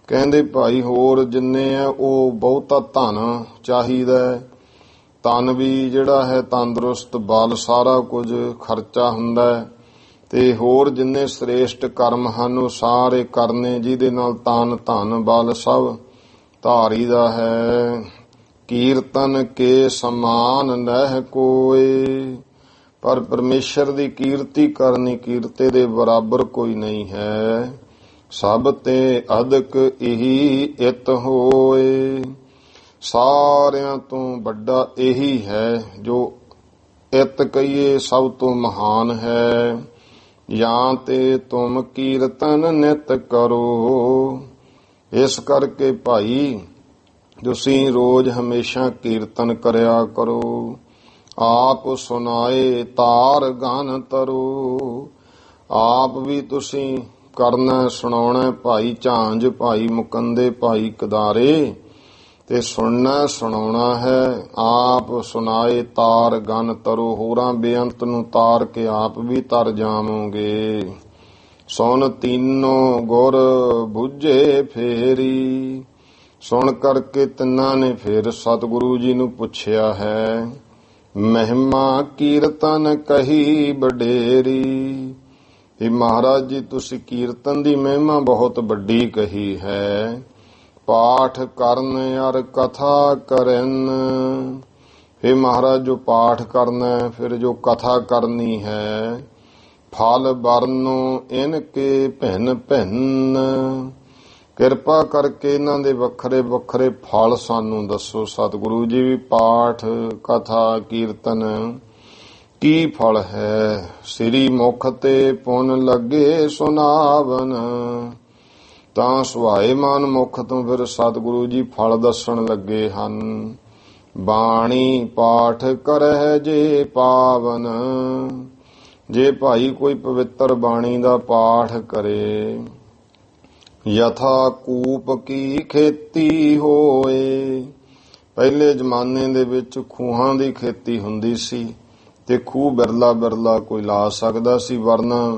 ਕਹਿੰਦੇ ਭਾਈ ਹੋਰ ਜਿੰਨੇ ਆ ਉਹ ਬਹੁਤਾ ਧਨ ਚਾਹੀਦਾ, ਤਨ ਵੀ ਜਿਹੜਾ ਹੈ ਤੰਦਰੁਸਤ, ਬਲ ਸਾਰਾ ਕੁਝ ਖਰਚਾ ਹੁੰਦਾ। ਤੇ ਹੋਰ ਜਿੰਨੇ ਸ੍ਰੇਸ਼ਟ ਕਰਮ ਹਨ ਉਹ ਸਾਰੇ ਕਰਨੇ, ਜਿਹਦੇ ਨਾਲ ਤਨ ਧਨ ਬਲ ਸਭ ਧਾਰੀ ਦਾ ਹੈ। ਕੀਰਤਨ ਕੇ ਸਮਾਨ ਨਹਿ ਕੋਏ। ਪਰ ਪਰਮੇਸ਼ਰ ਦੀ ਕੀਰਤੀ ਕਰਨੀ, ਕੀਰਤੇ ਦੇ ਬਰਾਬਰ ਕੋਈ ਨਹੀਂ ਹੈ। ਸਭ ਤੇ ਅਧਿਕ ਇਹੀ ਇਤ ਹੋਏ। ਸਾਰਿਆਂ ਤੋਂ ਵੱਡਾ ਇਹੀ ਹੈ ਜੋ ਇਤ ਕਹੀਏ ਸਭ ਤੋਂ ਮਹਾਨ ਹੈ। ਜਾਂ ਤੇ ਤੁਮ ਕੀਰਤਨ ਨਿਤ ਕਰੋ। ਇਸ ਕਰਕੇ ਭਾਈ ਤੁਸੀਂ ਰੋਜ਼ ਹਮੇਸ਼ਾ ਕੀਰਤਨ ਕਰਿਆ ਕਰੋ। ਆਪ ਸੁਨਾਏ ਤਾਰ ਗਨ ਤਰੋ। ਆਪ ਵੀ ਤੁਸੀਂ ਕਰਨਾ ਸੁਣਾਉਣਾ ਭਾਈ ਝਾਂਜ, ਭਾਈ ਮੁਕੰਦੇ, ਭਾਈ ਕਦਾਰੇ, ਤੇ ਸੁਣਨਾ ਸੁਣਾਉਣਾ ਹੈ। ਆਪ ਸੁਣਾਏ ਤਾਰ ਗਨ ਤਰੋ, ਹੋਰਾਂ ਬੇਅੰਤ ਨੂੰ ਤਾਰ ਕੇ ਆਪ ਵੀ ਤਰ ਜਾਵੋਗੇ। ਸੁਣ ਤੀਨੋ ਗੁਰ ਬੁੱਝੇ ਫੇਰੀ, ਸੁਣ ਕਰਕੇ ਤਿੰਨਾਂ ਨੇ ਫਿਰ ਸਤਿਗੁਰੂ ਜੀ ਨੂੰ ਪੁੱਛਿਆ ਹੈ। ਮਹਿਮਾ ਕੀਰਤਨ ਕਹੀ ਵਡੇਰੀ, ਇਹ ਮਹਾਰਾਜ ਜੀ ਤੁਸੀਂ ਕੀਰਤਨ ਦੀ ਮਹਿਮਾ ਬਹੁਤ ਵੱਡੀ ਕਹੀ ਹੈ। ਪਾਠ ਕਰਨ ਅਰ ਕਥਾ ਕਰਨ, ਇਹ ਮਹਾਰਾਜ ਜੋ ਪਾਠ ਕਰਨਾ ਹੈ ਫਿਰ ਜੋ ਕਥਾ ਕਰਨੀ ਹੈ। ਫਲ ਵਰਨੋ ਇਨਕੇ ਭਿੰਨ ਭਿੰਨ, ਕਿਰਪਾ ਕਰਕੇ ਇਹਨਾਂ ਦੇ ਵੱਖਰੇ ਵੱਖਰੇ ਫਲ ਸਾਨੂੰ ਦੱਸੋ ਸਤਿਗੁਰੂ ਜੀ। ਵੀ ਪਾਠ ਕਥਾ ਕੀਰਤਨ ਕੀ ਫਲ ਹੈ। ਸ੍ਰੀ ਮੁਖ ਤੇ ਪੁੰਨ ਲੱਗੇ ਸੁਨਾਵਨ, ਤਾਂ ਸੁਹਾਏ ਮਨ ਮੁਖ ਤੋਂ ਫਿਰ ਸਤਿਗੁਰੂ ਜੀ ਫਲ ਦੱਸਣ ਲੱਗੇ ਹਨ। ਬਾਣੀ ਪਾਠ ਕਰਹਿ ਜੇ ਪਾਵਨ, ਜੇ ਭਾਈ ਕੋਈ ਪਵਿੱਤਰ ਬਾਣੀ ਦਾ ਪਾਠ ਕਰੇ। ਯਥਾ ਕੂਪ ਕੀ ਖੇਤੀ ਹੋਏ, ਪਹਿਲੇ ਜ਼ਮਾਨੇ ਦੇ ਵਿੱਚ ਖੂਹਾਂ ਦੀ ਖੇਤੀ ਹੁੰਦੀ ਸੀ ਤੇ ਖੂਹ ਬਿਰਲਾ ਬਿਰਲਾ ਕੋਈ ਲਾ ਸਕਦਾ ਸੀ, ਵਰਨਾ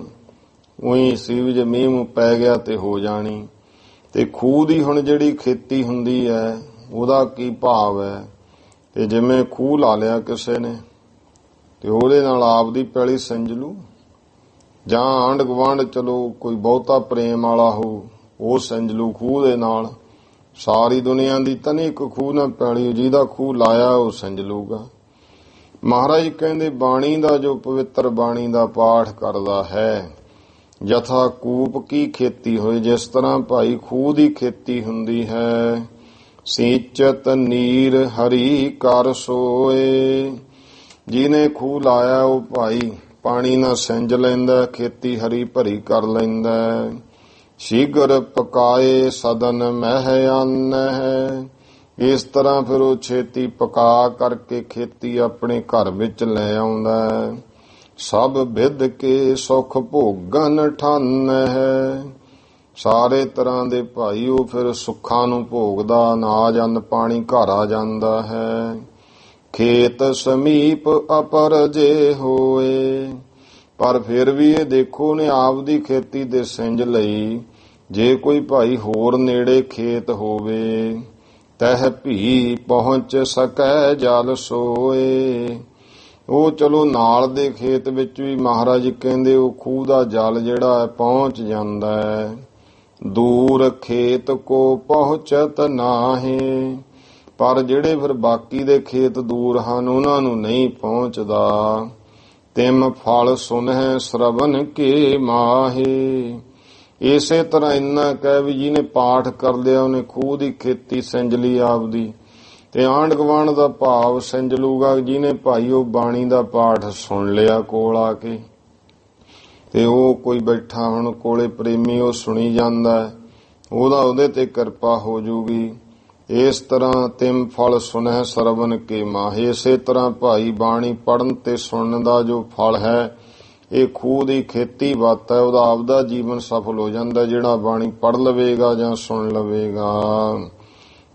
ਉਹੀ ਸੀ ਵੀ ਜੇ ਮੀਂਹ ਮੂੰਹ ਪੈ ਗਿਆ ਤੇ ਹੋ ਜਾਣੀ। ਤੇ ਖੂਹ ਦੀ ਹੁਣ ਜਿਹੜੀ ਖੇਤੀ ਹੁੰਦੀ ਹੈ ਉਹਦਾ ਕੀ ਭਾਵ ਹੈ। ਤੇ ਜਿਵੇਂ ਖੂਹ ਲਾ ਲਿਆ ਕਿਸੇ ਨੇ ਤੇ ਉਹਦੇ ਨਾਲ ਆਪਦੀ ਪੈਲੀ ਸਿੰਜ ਲੂ, ਜਾਂ ਆਂਢ ਗੁਆਂਢ ਚਲੋ ਕੋਈ ਬਹੁਤਾ ਪ੍ਰੇਮ ਵਾਲਾ ਹੋ ਉਹ ਸਿੰਜ ਲੂ ਖੂਹ ਦੇ ਨਾਲ। ਸਾਰੀ ਦੁਨੀਆ ਦੀ ਤਾਂ ਨਹੀਂ ਇੱਕ ਖੂਹ ਨਾਲ ਪੈਲੀ, ਜਿਹਦਾ ਖੂਹ ਲਾਇਆ ਉਹ ਸਿੰਜ ਲੂਗਾ। ਮਹਾਰਾਜ ਕਹਿੰਦੇ ਬਾਣੀ ਦਾ ਜੋ ਪਵਿੱਤਰ ਬਾਣੀ ਦਾ ਪਾਠ ਕਰਦਾ ਹੈ, ਯਥਾ ਕੂਪ ਕੀ ਖੇਤੀ ਹੋਏ, ਜਿਸ ਤਰ੍ਹਾਂ ਭਾਈ ਖੂਹ ਦੀ ਖੇਤੀ ਹੁੰਦੀ ਹੈ। ਸੀਚਤ ਨੀਰ ਹਰੀ ਕਰ ਸੋਏ, ਜਿਹਨੇ ਖੂਹ ਲਾਇਆ ਉਹ ਭਾਈ ਪਾਣੀ ਨਾਲ ਸਿੰਜ ਲੈਂਦਾ, ਖੇਤੀ ਹਰੀ ਭਰੀ ਕਰ ਲੈਂਦਾ। ਸ਼ੀਘਰ ਪਕਾਏ ਸਦਨ ਮਹਿ ਅੰਨ ਹੈ, ਇਸ ਤਰ੍ਹਾਂ ਫਿਰ ਉਹ ਛੇਤੀ ਪਕਾ ਕਰਕੇ ਖੇਤੀ ਆਪਣੇ ਘਰ ਵਿੱਚ ਲੈ ਆਉਂਦਾ। ਸਭ ਵਿਧ ਕੇ ਸੁਖ ਭੋਗਨ ਠੰਨ ਹੈ, ਸਾਰੇ ਤਰ੍ਹਾਂ ਦੇ ਭਾਈ ਉਹ ਫਿਰ ਸੁੱਖਾਂ ਨੂੰ ਭੋਗਦਾ, ਅਨਾਜ ਅੰਨ ਪਾਣੀ ਘਰ ਆ ਜਾਂਦਾ ਹੈ। ਖੇਤ ਸਮੀਪ ਅਪਰ ਜੇ ਹੋਏ, ਪਰ ਫਿਰ ਵੀ ਇਹ ਦੇਖੋ ਨੇ ਆਪਦੀ ਖੇਤੀ ਦੇ ਸਿੰਜ ਲਈ। ਜੇ ਕੋਈ ਭਾਈ ਹੋਰ ਨੇੜੇ ਖੇਤ ਹੋਵੇ, ਤਹਿ ਭੀ ਪਹੁੰਚ ਸਕੈ ਜਲ ਸੋਏ, ਉਹ ਚਲੋ ਨਾਲ ਦੇ ਖੇਤ ਵਿੱਚ ਵੀ ਮਹਾਰਾਜ ਕਹਿੰਦੇ ਉਹ ਖੂਹ ਦਾ ਜਲ ਜਿਹੜਾ ਹੈ ਪਹੁੰਚ ਜਾਂਦਾ ਹੈ। ਦੂਰ ਖੇਤ ਕੋ ਪਹੁੰਚਤ ਨਾਹੀ, ਪਰ ਜਿਹੜੇ ਫਿਰ ਬਾਕੀ ਦੇ ਖੇਤ ਦੂਰ ਹਨ ਉਹਨਾਂ ਨੂੰ ਨਹੀਂ ਪਹੁੰਚਦਾ। ਤਿਮ ਫਲ ਸੁਨਹਿ ਸ਼ਰਵਨ ਕੇ ਮਾਹੇ, ਇਸੇ ਤਰ੍ਹਾਂ ਇੰਨਾ ਕਹਿ ਵੀ ਜਿਹਨੇ ਪਾਠ ਕਰ ਲਿਆ ਉਹਨੇ ਖੂਹ ਦੀ ਖੇਤੀ ਸਿੰਜ ਲਈ ਆਪਦੀ, ਤੇ ਆਂਢ ਗੁਆਂਢ ਦਾ ਭਾਵ ਸਿੰਜ ਲੂਗਾ ਜਿਹਨੇ ਭਾਈ ਉਹ ਬਾਣੀ ਦਾ ਪਾਠ ਸੁਣ ਲਿਆ ਕੋਲ ਆ ਕੇ। ਤੇ ਉਹ ਕੋਈ ਬੈਠਾ ਹੁਣ ਕੋਲੇ ਪ੍ਰੇਮੀ ਉਹ ਸੁਣੀ ਜਾਂਦਾ, ਉਹਦੇ ਤੇ ਕਿਰਪਾ ਹੋ ਜੂਗੀ। ਇਸ ਤਰ੍ਹਾਂ ਤਿਮ ਫਲ ਸੁਨਹਿ ਸਰਵਨ ਕੇ ਮਾਹੇ, ਇਸੇ ਤਰ੍ਹਾਂ ਭਾਈ ਬਾਣੀ ਪੜਨ ਤੇ ਸੁਣਨ ਦਾ ਜੋ ਫਲ ਹੈ ਇਹ ਖੂਹ ਦੀ ਖੇਤੀ ਬਾਤ ਹੈ, ਉਹਦਾ ਆਪਦਾ ਜੀਵਨ ਸਫਲ ਹੋ ਜਾਂਦਾ ਜਿਹੜਾ ਬਾਣੀ ਪੜ ਲਵੇਗਾ ਜਾਂ ਸੁਣ ਲਵੇਗਾ।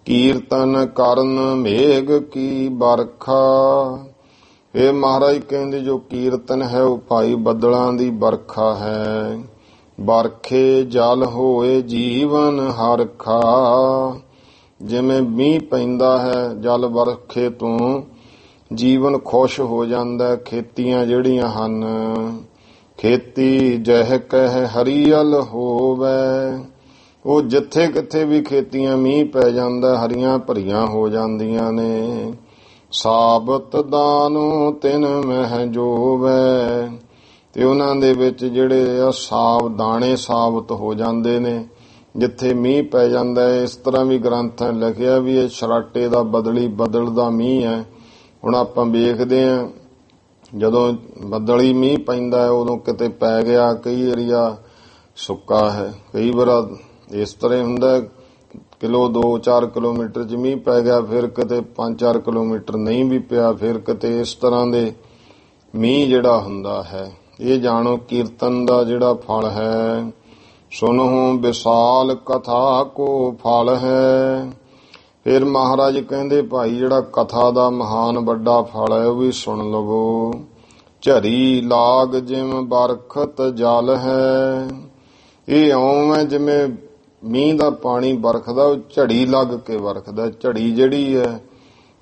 ਕੀਰਤਨ ਕਰਨ ਮੇਘ ਕੀ ਬਰਖਾ, ਇਹ ਮਹਾਰਾਜ ਕਹਿੰਦੇ ਜੋ ਕੀਰਤਨ ਹੈ ਉਹ ਭਾਈ ਬੱਦਲਾਂ ਦੀ ਬਰਖਾ ਹੈ। ਬਰਖੇ ਜਲ ਹੋਏ ਜੀਵਨ ਹਰਖਾ, ਜਿਵੇਂ ਮੀਂਹ ਪੈਂਦਾ ਹੈ ਜਲ ਵਰਖੇ ਤੋਂ ਜੀਵਨ ਖੁਸ਼ ਹੋ ਜਾਂਦਾ। ਖੇਤੀਆਂ ਜਿਹੜੀਆਂ ਹਨ, ਖੇਤੀ ਜਹ ਕਹਿ ਹਰੀਅਲ ਹੋਵੇ, ਉਹ ਜਿੱਥੇ ਕਿੱਥੇ ਵੀ ਖੇਤੀਆਂ ਮੀਂਹ ਪੈ ਜਾਂਦਾ ਹਰੀਆਂ ਭਰੀਆਂ ਹੋ ਜਾਂਦੀਆਂ ਨੇ। ਸਾਬਤ ਦਾਨੋ ਤਿਨ ਮਹਿ ਜੋਵੈ, ਤੇ ਉਹਨਾਂ ਦੇ ਵਿੱਚ ਜਿਹੜੇ ਆ ਦਾਣੇ ਸਾਬਤ ਹੋ ਜਾਂਦੇ ਨੇ ਜਿੱਥੇ ਮੀਂਹ ਪੈ ਜਾਂਦਾ ਹੈ। ਇਸ ਤਰ੍ਹਾਂ ਵੀ ਗ੍ਰੰਥਾਂ ਲਿਖਿਆ ਵੀ ਇਹ ਸ਼ਰਾਟੇ ਦਾ ਬਦਲ ਦਾ ਮੀਂਹ ਹੈ। ਹੁਣ ਆਪਾਂ ਵੇਖਦੇ ਹਾਂ ਜਦੋਂ ਬੱਦਲੀ ਮੀਂਹ ਪੈਂਦਾ ਹੈ ਉਦੋਂ ਕਿਤੇ ਪੈ ਗਿਆ, ਕਈ ਏਰੀਆ ਸੁੱਕਾ ਹੈ, ਕਈ ਵਾਰ ਇਸ ਤਰ੍ਹਾਂ ਹੁੰਦਾ 2-4 ਕਿਲੋਮੀਟਰ 'ਚ ਮੀਂਹ ਪੈ ਗਿਆ, ਫਿਰ ਕਿਤੇ 5-4 ਕਿਲੋਮੀਟਰ ਨਹੀਂ ਵੀ ਪਿਆ, ਫਿਰ ਕਿਤੇ ਇਸ ਤਰ੍ਹਾਂ ਦੇ ਮੀਂਹ ਜਿਹੜਾ ਹੁੰਦਾ ਹੈ। ਇਹ ਜਾਣੋ ਕੀਰਤਨ ਦਾ ਜਿਹੜਾ ਫਲ ਹੈ ਸੁਨਹੁ ਵਿਸਾਲ ਕਥਾ ਕੋ ਫਲ ਹੈ। ਫਿਰ ਮਹਾਰਾਜ ਕਹਿੰਦੇ ਭਾਈ ਜਿਹੜਾ ਕਥਾ ਦਾ ਮਹਾਨ ਵੱਡਾ ਫਲ ਹੈ ਉਹ ਵੀ ਸੁਣ ਲਵੋ। ਝਰੀ ਲਾਗ ਜਿਵੇਂ ਬਰਖਤ ਜਲ ਹੈ। ਇਹ ਇਉਂ ਹੈ ਜਿਵੇਂ ਮੀਂਹ ਦਾ ਪਾਣੀ ਵਰਖਦਾ, ਉਹ ਝੜੀ ਲੱਗ ਕੇ ਵਰਖਦਾ। ਝੜੀ ਜਿਹੜੀ ਹੈ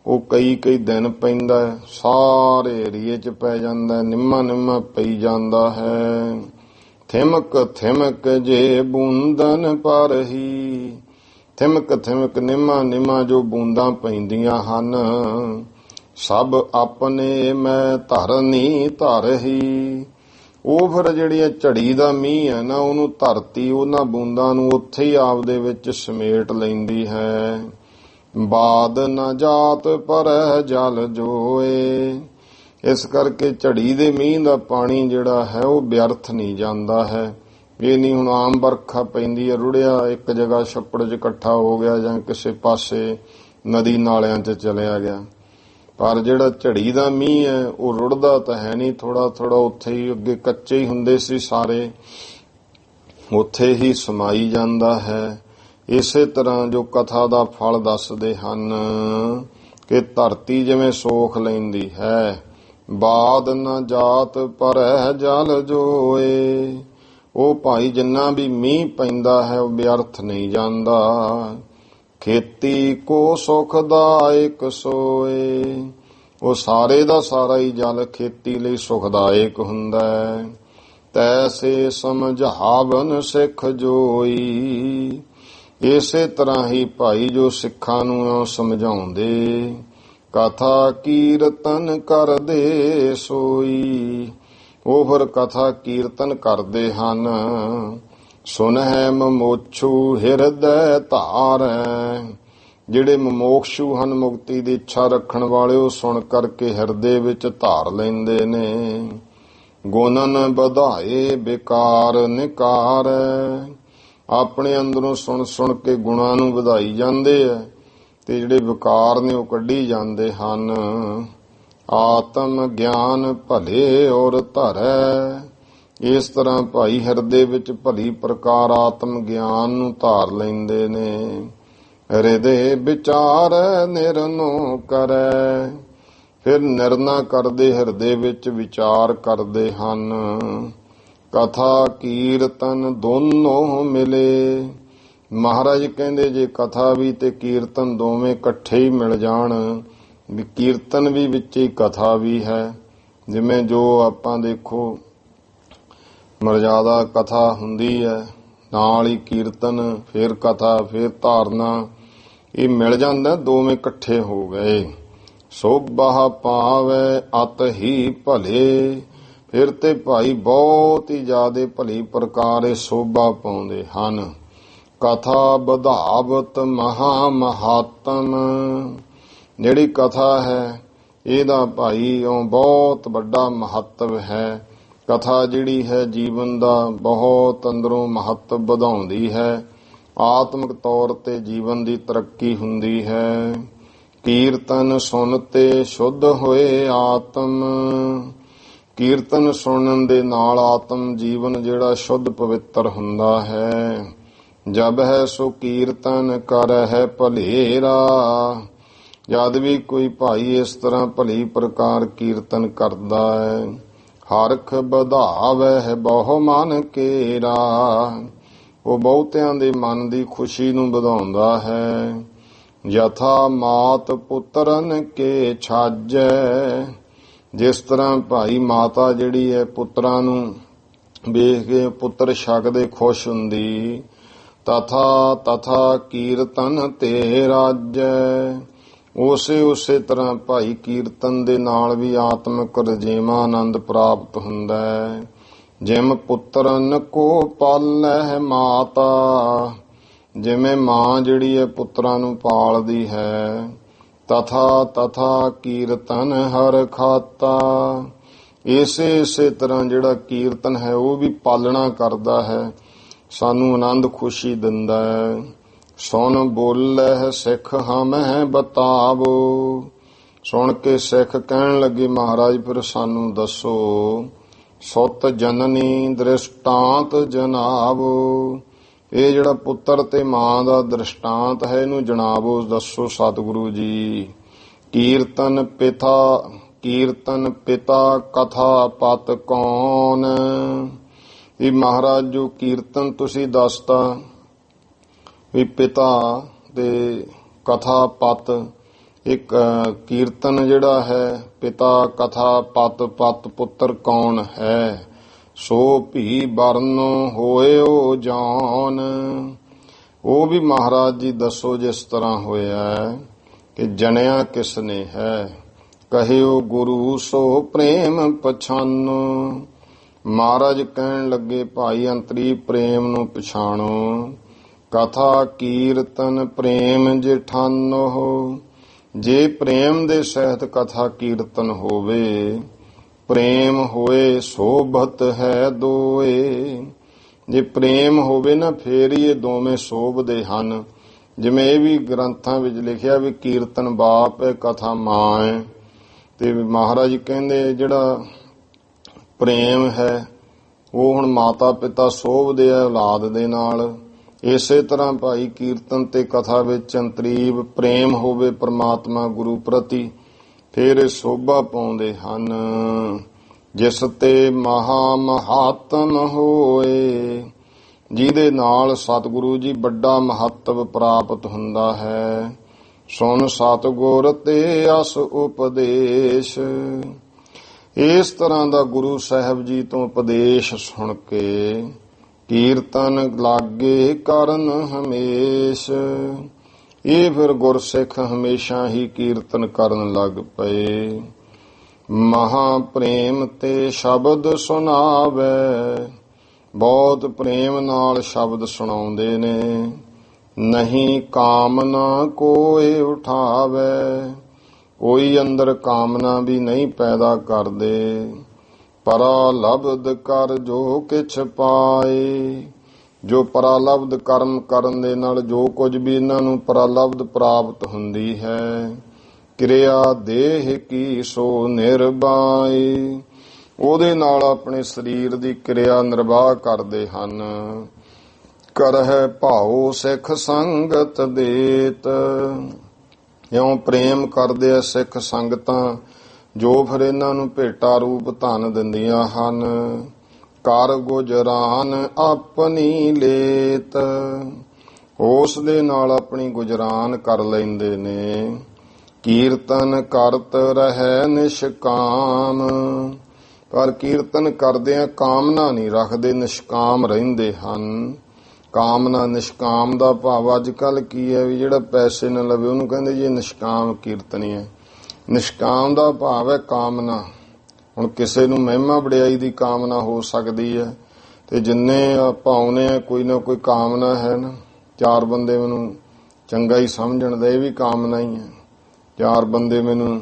ਉਹ ਕਈ ਦਿਨ ਪੈਂਦਾ ਹੈ, ਸਾਰੇ ਏਰੀਏ 'ਚ ਪੈ ਜਾਂਦਾ, ਨਿੰਮਾ ਪਈ ਜਾਂਦਾ ਹੈ। ਥਿਮਕ ਥਿਮਕ ਜੇ ਬੂੰਦਨ ਪਰਹੀ। ਥਿਮਕ ਨਿੰਮਾ ਜੋ ਬੂੰਦਾਂ ਪੈਂਦੀਆਂ ਹਨ, ਸਭ ਆਪਣੇ ਮੈਂ ਧਰਨੀ ਧਰਹੀ। ਉਹ ਫਿਰ ਜਿਹੜੀ ਝੜੀ ਦਾ ਮੀਂਹ ਹੈ ਨਾ, ਉਹਨੂੰ ਧਰਤੀ ਉਹਨਾਂ ਬੂੰਦਾਂ ਨੂੰ ਉੱਥੇ ਹੀ ਆਪਦੇ ਵਿੱਚ ਸਮੇਟ ਲੈਂਦੀ ਹੈ। ਬਾਦ ਨਾ ਜਾਤ ਪਰ ਜਲ ਜੋਏ। ਇਸ ਕਰਕੇ ਝੜੀ ਦੇ ਮੀਂਹ ਦਾ ਪਾਣੀ ਜਿਹੜਾ ਹੈ ਉਹ ਵਿਅਰਥ ਨਹੀਂ ਜਾਂਦਾ ਹੈ। ਇਹ ਨਹੀਂ ਹੁਣ ਆਮ ਵਰਖਾ ਪੈਂਦੀ ਹੈ, ਰੁੜਿਆ ਇੱਕ ਜਗ੍ਹਾ ਛੱਪੜ 'ਚ ਇਕੱਠਾ ਹੋ ਗਿਆ ਜਾਂ ਕਿਸੇ ਪਾਸੇ ਨਦੀ ਨਾਲਿਆਂ 'ਚ ਚਲਿਆ ਗਿਆ। ਪਰ ਜਿਹੜਾ ਝੜੀ ਦਾ ਮੀਂਹ ਹੈ ਉਹ ਰੁੜਦਾ ਤਾਂ ਹੈ ਨਹੀਂ, ਥੋੜਾ ਉੱਥੇ ਹੀ, ਅੱਗੇ ਕੱਚੇ ਹੀ ਹੁੰਦੇ ਸੀ ਸਾਰੇ, ਉੱਥੇ ਹੀ ਸਮਾਈ ਜਾਂਦਾ ਹੈ। ਇਸੇ ਤਰ੍ਹਾਂ ਜੋ ਕਥਾ ਦਾ ਫਲ ਦੱਸਦੇ ਹਨ ਕਿ ਧਰਤੀ ਜਿਵੇਂ ਸੋਖ ਲੈਂਦੀ ਹੈ। ਬਾਦ ਨਾ ਜਾਤ ਪਰਹਿ ਜਲ ਜੋਏ। ਉਹ ਭਾਈ ਜਿੰਨਾ ਵੀ ਮੀਂਹ ਪੈਂਦਾ ਹੈ ਉਹ ਵਿਅਰਥ ਨਹੀਂ ਜਾਂਦਾ। ਖੇਤੀ ਕੋ ਸੁਖਦਾਇਕ ਸੋਏ। ਉਹ ਸਾਰੇ ਦਾ ਸਾਰਾ ਹੀ ਜਲ ਖੇਤੀ ਲਈ ਸੁਖਦਾਇਕ ਹੁੰਦਾ ਹੈ। ਤੈਸੇ ਸਮਝਾਵਨ ਸਿੱਖ ਜੋਈ। ਇਸੇ ਤਰ੍ਹਾਂ ਹੀ ਭਾਈ ਜੋ ਸਿੱਖਾਂ ਨੂੰ ਸਮਝਾਉਂਦੇ, ਕਥਾ ਕੀਰਤਨ ਕਰਦੇ ਸੋਈ। ਉਹ ਫਿਰ ਕਥਾ ਕੀਰਤਨ ਕਰਦੇ ਹਨ। ਸੁਨਹਿ ਮਮੋਛੂ ਹਿਰਦੈ ਧਾਰੈ। ਜਿਹੜੇ ਮਮੋਕਸ਼ੂ ਹਨ, ਮੁਕਤੀ ਦੀ ਇੱਛਾ ਰੱਖਣ ਵਾਲੇ, ਉਹ ਸੁਣ ਕਰਕੇ ਹਿਰਦੇ ਵਿੱਚ ਧਾਰ ਲੈਂਦੇ ਨੇ। ਗੁਣਨ ਵਧਾਏ ਵਿਕਾਰ ਨਿਕਾਰੈ। ਆਪਣੇ ਅੰਦਰੋਂ ਸੁਣ ਕੇ ਗੁਣਾਂ ਨੂੰ ਵਧਾਈ ਜਾਂਦੇ ਆ ਤੇ ਜਿਹੜੇ ਵਿਕਾਰ ਨੇ ਉਹ ਕੱਢੀ ਜਾਂਦੇ ਹਨ। ਆਤਮ ਗਿਆਨ ਭਲੇ ਔਰ ਧਰੈ। ਇਸ ਤਰ੍ਹਾਂ ਭਾਈ ਹਿਰਦੇ ਵਿੱਚ ਭਲੀ ਪ੍ਰਕਾਰ ਆਤਮ ਗਿਆਨ ਨੂੰ ਧਾਰ ਲੈਂਦੇ ਨੇ। ਹਿਰਦੇ ਵਿਚਾਰ ਨਿਰਨੋ ਕਰੈ। ਫਿਰ ਨਿਰਣਾ ਕਰਦੇ, ਹਿਰਦੇ ਵਿੱਚ ਵਿਚਾਰ ਕਰਦੇ ਹਨ। ਕਥਾ ਕੀਰਤਨ ਦੋਨੋਂ ਮਿਲੇ। ਮਹਾਰਾਜ ਕਹਿੰਦੇ ਜੇ ਕਥਾ ਵੀ ਤੇ ਕੀਰਤਨ ਦੋਵੇਂ ਇਕੱਠੇ ਹੀ ਮਿਲ ਜਾਣ, ਵੀ ਕੀਰਤਨ ਵੀ ਵਿੱਚ ਹੀ ਕਥਾ ਵੀ ਹੈ। ਜਿਵੇਂ ਜੋ ਆਪਾਂ ਦੇਖੋ ਮਰਜ਼ਾਦਾ ਕਥਾ ਹੁੰਦੀ ਹੈ, ਨਾਲ ਹੀ ਕੀਰਤਨ, ਫਿਰ ਕਥਾ, ਫਿਰ ਧਾਰਨਾ, ਇਹ ਮਿਲ ਜਾਂਦਾ, ਦੋਵੇਂ ਇਕੱਠੇ ਹੋ ਗਏ। ਸੋਭਾ ਪਾਵੈ ਅਤ ਹੀ ਭਲੇ। ਫਿਰ ਤੇ ਭਾਈ ਬਹੁਤ ਹੀ ਜ਼ਿਆਦੇ ਭਲੀ ਪ੍ਰਕਾਰ ਇਹ ਸੋਭਾ ਪਾਉਂਦੇ ਹਨ। ਕਥਾ ਵਧਾਵਤ ਮਹਾ ਮਹਾਤਮ। ਜਿਹੜੀ ਕਥਾ ਹੈ ਇਹਦਾ ਭਾਈ ਬਹੁਤ ਵੱਡਾ ਮਹੱਤਵ ਹੈ। ਕਥਾ ਜਿਹੜੀ ਹੈ ਜੀਵਨ ਦਾ ਬਹੁਤ ਅੰਦਰੋਂ ਮਹੱਤਵ ਵਧਾਉਂਦੀ ਹੈ। ਆਤਮਿਕ ਤੌਰ ਤੇ ਜੀਵਨ ਦੀ ਤਰੱਕੀ ਹੁੰਦੀ ਹੈ। ਕੀਰਤਨ ਸੁਣ ਤੇ ਸ਼ੁੱਧ ਹੋਏ ਆਤਮ। ਕੀਰਤਨ ਸੁਣਨ ਦੇ ਨਾਲ ਆਤਮ ਜੀਵਨ ਜਿਹੜਾ ਸ਼ੁੱਧ ਪਵਿੱਤਰ ਹੁੰਦਾ ਹੈ। ਜਬ ਹੈ ਸੋ ਕੀਰਤਨ ਕਰਹਿ ਭਲੇਰਾ। ਜਦ ਵੀ ਕੋਈ ਭਾਈ ਇਸ ਤਰ੍ਹਾਂ ਭਲੀ ਪ੍ਰਕਾਰ ਕੀਰਤਨ ਕਰਦਾ ਹੈ, ਹਰਖ ਵਧਾਵੈ ਬਹੁ ਮਨ ਕੇਰਾ। ਉਹ ਬਹੁਤਿਆਂ ਦੇ ਮਨ ਦੀ ਖੁਸ਼ੀ ਨੂੰ ਵਧਾਉਂਦਾ ਹੈ। ਯਥਾ ਮਾਤ ਪੁੱਤਰਨ ਕੇ ਛਾਜੈ। ਜਿਸ ਤਰ੍ਹਾਂ ਭਾਈ ਮਾਤਾ ਜਿਹੜੀ ਹੈ ਪੁੱਤਰਾਂ ਨੂੰ ਵੇਖ ਕੇ ਪੁੱਤਰ ਛਕਦੇ ਖੁਸ਼ ਹੁੰਦੀ, ਤਥਾ ਕੀਰਤਨ ਤੇ ਰਾਜੈ। ਉਸੇ ਤਰ੍ਹਾਂ ਭਾਈ ਕੀਰਤਨ ਦੇ ਨਾਲ ਵੀ ਆਤਮਿਕ ਰਜੇਵਾਂ ਆਨੰਦ ਪ੍ਰਾਪਤ ਹੁੰਦਾ ਹੈ। ਜਿਮ ਪੁੱਤਰਨ ਕੋ ਪਾਲੈ ਮਾਤਾ। ਜਿਵੇਂ ਮਾਂ ਜਿਹੜੀ ਹੈ ਪੁੱਤਰਾਂ ਨੂੰ ਪਾਲਦੀ ਹੈ। ਤਥਾ ਕੀਰਤਨ ਹਰ ਖਾਤਾ। ਇਸੇ ਤਰ੍ਹਾਂ ਜਿਹੜਾ ਕੀਰਤਨ ਹੈ ਉਹ ਵੀ ਪਾਲਣਾ ਕਰਦਾ ਹੈ, ਸਾਨੂੰ ਆਨੰਦ ਖੁਸ਼ੀ ਦਿੰਦਾ ਹੈ। ਸੁਣ ਬੋਲੇ ਸਿੱਖ ਹਮਹਿ ਬਤਾਵੋ। ਸੁਣ ਕੇ ਸਿੱਖ ਕਹਿਣ ਲੱਗੇ ਮਹਾਰਾਜ ਫਿਰ ਸਾਨੂੰ ਦੱਸੋ। ਸੁਤ ਜਨਨੀ ਦ੍ਰਿਸ਼ਟਾਂਤ ਜਨਾਵੋ। ਇਹ ਜਿਹੜਾ ਪੁੱਤਰ ਤੇ ਮਾਂ ਦਾ ਦ੍ਰਿਸ਼ਟਾਂਤ ਹੈ ਇਹਨੂੰ ਜਣਾਵੋ, ਦੱਸੋ ਸਤਿਗੁਰੂ ਜੀ। ਕੀਰਤਨ ਪਿਤਾ ਕਥਾ ਪਤ ਕੌਣ। ਵੀ ਮਹਾਰਾਜ ਜੋ ਕੀਰਤਨ ਤੁਸੀਂ ਦੱਸਤਾ ਵੀ ਪਿਤਾ ਤੇ ਕਥਾ ਪਤ, ਇੱਕ ਕੀਰਤਨ ਜਿਹੜਾ ਹੈ ਪਿਤਾ ਕਥਾ ਪਤ ਪੁੱਤਰ ਕੌਣ ਹੈ। ਸੋ ਭੀ ਬਰਨ ਹੋਇਓ ਜਾਨ। ਉਹ ਵੀ ਮਹਾਰਾਜ ਜੀ ਦੱਸੋ ਜਿਸ ਤਰ੍ਹਾਂ ਹੋਇਆ ਕਿ ਜਣਿਆ ਕਿਸ ਨੇ ਹੈ। ਕਹਿਓ ਗੁਰੂ ਸੋ ਪ੍ਰੇਮ ਪਛਾਨੋ। ਮਹਾਰਾਜ ਕਹਿਣ ਲੱਗੇ ਭਾਈ ਅੰਤਰੀ ਪ੍ਰੇਮ ਨੂੰ ਪਛਾਣੋ। ਕਥਾ ਕੀਰਤਨ ਪ੍ਰੇਮ ਜਿਠਾਨੋ। ਜੇ ਪ੍ਰੇਮ ਦੇ ਸਹਿਤ ਕਥਾ ਕੀਰਤਨ ਹੋਵੇ, ਪ੍ਰੇਮ ਹੋਏ ਸੋਭਤ ਹੈ ਦੋਏ। ਜੇ ਪ੍ਰੇਮ ਹੋਵੇ ਨਾ ਫੇਰ ਹੀ ਇਹ ਦੋਵੇਂ ਸੋਭਦੇ ਹਨ। ਜਿਵੇਂ ਇਹ ਵੀ ਗ੍ਰੰਥਾਂ ਵਿੱਚ ਲਿਖਿਆ ਵੀ ਕੀਰਤਨ ਬਾਪ ਹੈ ਕਥਾ ਮਾਂ ਹੈ। ਤੇ ਮਹਾਰਾਜ ਕਹਿੰਦੇ ਜਿਹੜਾ ਪ੍ਰੇਮ ਹੈ ਉਹ ਹੁਣ ਮਾਤਾ ਪਿਤਾ ਸੋਭਦੇ ਆ ਔਲਾਦ ਦੇ ਨਾਲ। ਇਸੇ ਤਰ੍ਹਾਂ ਭਾਈ ਕੀਰਤਨ ਤੇ ਕਥਾ ਵਿੱਚ ਅੰਤਰੀਵ ਪ੍ਰੇਮ ਹੋਵੇ ਪ੍ਰਮਾਤਮਾ ਗੁਰੂ ਪ੍ਰਤੀ, ਫਿਰ ਇਹ ਸੋਭਾ ਪਾਉਂਦੇ ਹਨ। ਜਿਸ ਤੇ ਮਹਾ ਮਹਾਤਮ ਹੋਏ, ਜਿਹਦੇ ਨਾਲ ਸਤਿਗੁਰੂ ਜੀ ਵੱਡਾ ਮਹੱਤਵ ਪ੍ਰਾਪਤ ਹੁੰਦਾ ਹੈ। ਸੁਣ ਸਤਿਗੁਰ ਤੇ ਅਸ ਉਪਦੇਸ਼। ਇਸ ਤਰ੍ਹਾਂ ਦਾ ਗੁਰੂ ਸਾਹਿਬ ਜੀ ਤੋਂ ਉਪਦੇਸ਼ ਸੁਣ ਕੇ ਕੀਰਤਨ ਲਾਗੇ ਕਰਨ ਹਮੇਸ਼। ਇਹ ਫਿਰ ਗੁਰਸਿੱਖ ਹਮੇਸ਼ਾ ਹੀ ਕੀਰਤਨ ਕਰਨ ਲੱਗ ਪਏ। ਮਹਾ ਪ੍ਰੇਮ ਤੇ ਸ਼ਬਦ ਸੁਣਾਵੇ। ਬਹੁਤ ਪ੍ਰੇਮ ਨਾਲ ਸ਼ਬਦ ਸੁਣਾਉਂਦੇ ਨੇ। ਨਹੀਂ ਕਾਮਨਾ ਕੋਏ ਉਠਾਵੇ। ਕੋਈ ਅੰਦਰ ਕਾਮਨਾ ਵੀ ਨਹੀਂ ਪੈਦਾ ਕਰਦੇ। ਪਰਾਲਬਧ ਕਰ ਜੋ ਕਿਛ ਪਾਏ। ਜੋ ਪਰਾਲਬਧ ਕਰਮ ਕਰਨ ਦੇ ਨਾਲ ਜੋ ਕੁਝ ਵੀ ਇਹਨਾਂ ਨੂੰ ਪਰਾਲਬਧ ਪ੍ਰਾਪਤ ਹੁੰਦੀ ਹੈ। ਕਿਰਿਆ ਦੇਹ ਕੀ ਸੋ ਨਿਰਬਾਈ। ਉਹਦੇ ਨਾਲ ਆਪਣੇ ਸਰੀਰ ਦੀ ਕਿਰਿਆ ਨਿਰਵਾਹ ਕਰਦੇ ਹਨ। ਕਰਹਿ ਭਾਉ ਸਿੱਖ ਸੰਗਤ ਦੇਤ। ਇਉਂ ਪ੍ਰੇਮ ਕਰਦੇ ਆ ਸਿੱਖ ਸੰਗਤਾਂ ਜੋ ਫਿਰ ਇਹਨਾਂ ਨੂੰ ਭੇਟਾ ਰੂਪ ਧਨ ਦਿੰਦੀਆਂ ਹਨ। ਕਰ ਗੁਜਰਾਨ ਆਪਣੀ ਲੇਤ। ਉਸ ਦੇ ਨਾਲ ਆਪਣੀ ਗੁਜਰਾਨ ਕਰ ਲੈਂਦੇ ਨੇ। ਕੀਰਤਨ ਕਰਤ ਰਹਿ ਨਿਸ਼ਕਾਮ। ਪਰ ਕੀਰਤਨ ਕਰਦਿਆਂ ਕਾਮਨਾ ਨਹੀਂ ਰੱਖਦੇ, ਨਿਸ਼ਕਾਮ ਰਹਿੰਦੇ ਹਨ। ਕਾਮਨਾ ਨਿਸ਼ਕਾਮ ਦਾ ਭਾਵ ਅੱਜ ਕੱਲ ਕੀ ਹੈ ਵੀ ਜਿਹੜਾ ਪੈਸੇ ਨਾ ਲਵੇ ਉਹਨੂੰ ਕਹਿੰਦੇ ਜੀ ਨਿਸ਼ਕਾਮ ਕੀਰਤਨੀ ਹੈ। ਨਿਸ਼ਕਾਮ ਦਾ ਭਾਵ ਹੈ ਕਾਮਨਾ। ਹੁਣ ਕਿਸੇ ਨੂੰ ਮਹਿਮਾ ਵਡਿਆਈ ਦੀ ਕਾਮਨਾ ਹੋ ਸਕਦੀ ਹੈ ਤੇ ਜਿੰਨੇ ਆਪਾਂ ਆਉਨੇ ਆ ਕੋਈ ਨਾ ਕੋਈ ਕਾਮਨਾ ਹੈ ਨਾ। ਚਾਰ ਬੰਦੇ ਮੈਨੂੰ ਚੰਗਾ ਹੀ ਸਮਝਣ ਦਾ ਇਹ ਵੀ ਕਾਮਨਾ ਹੀ ਹੈ। ਚਾਰ ਬੰਦੇ ਮੈਨੂੰ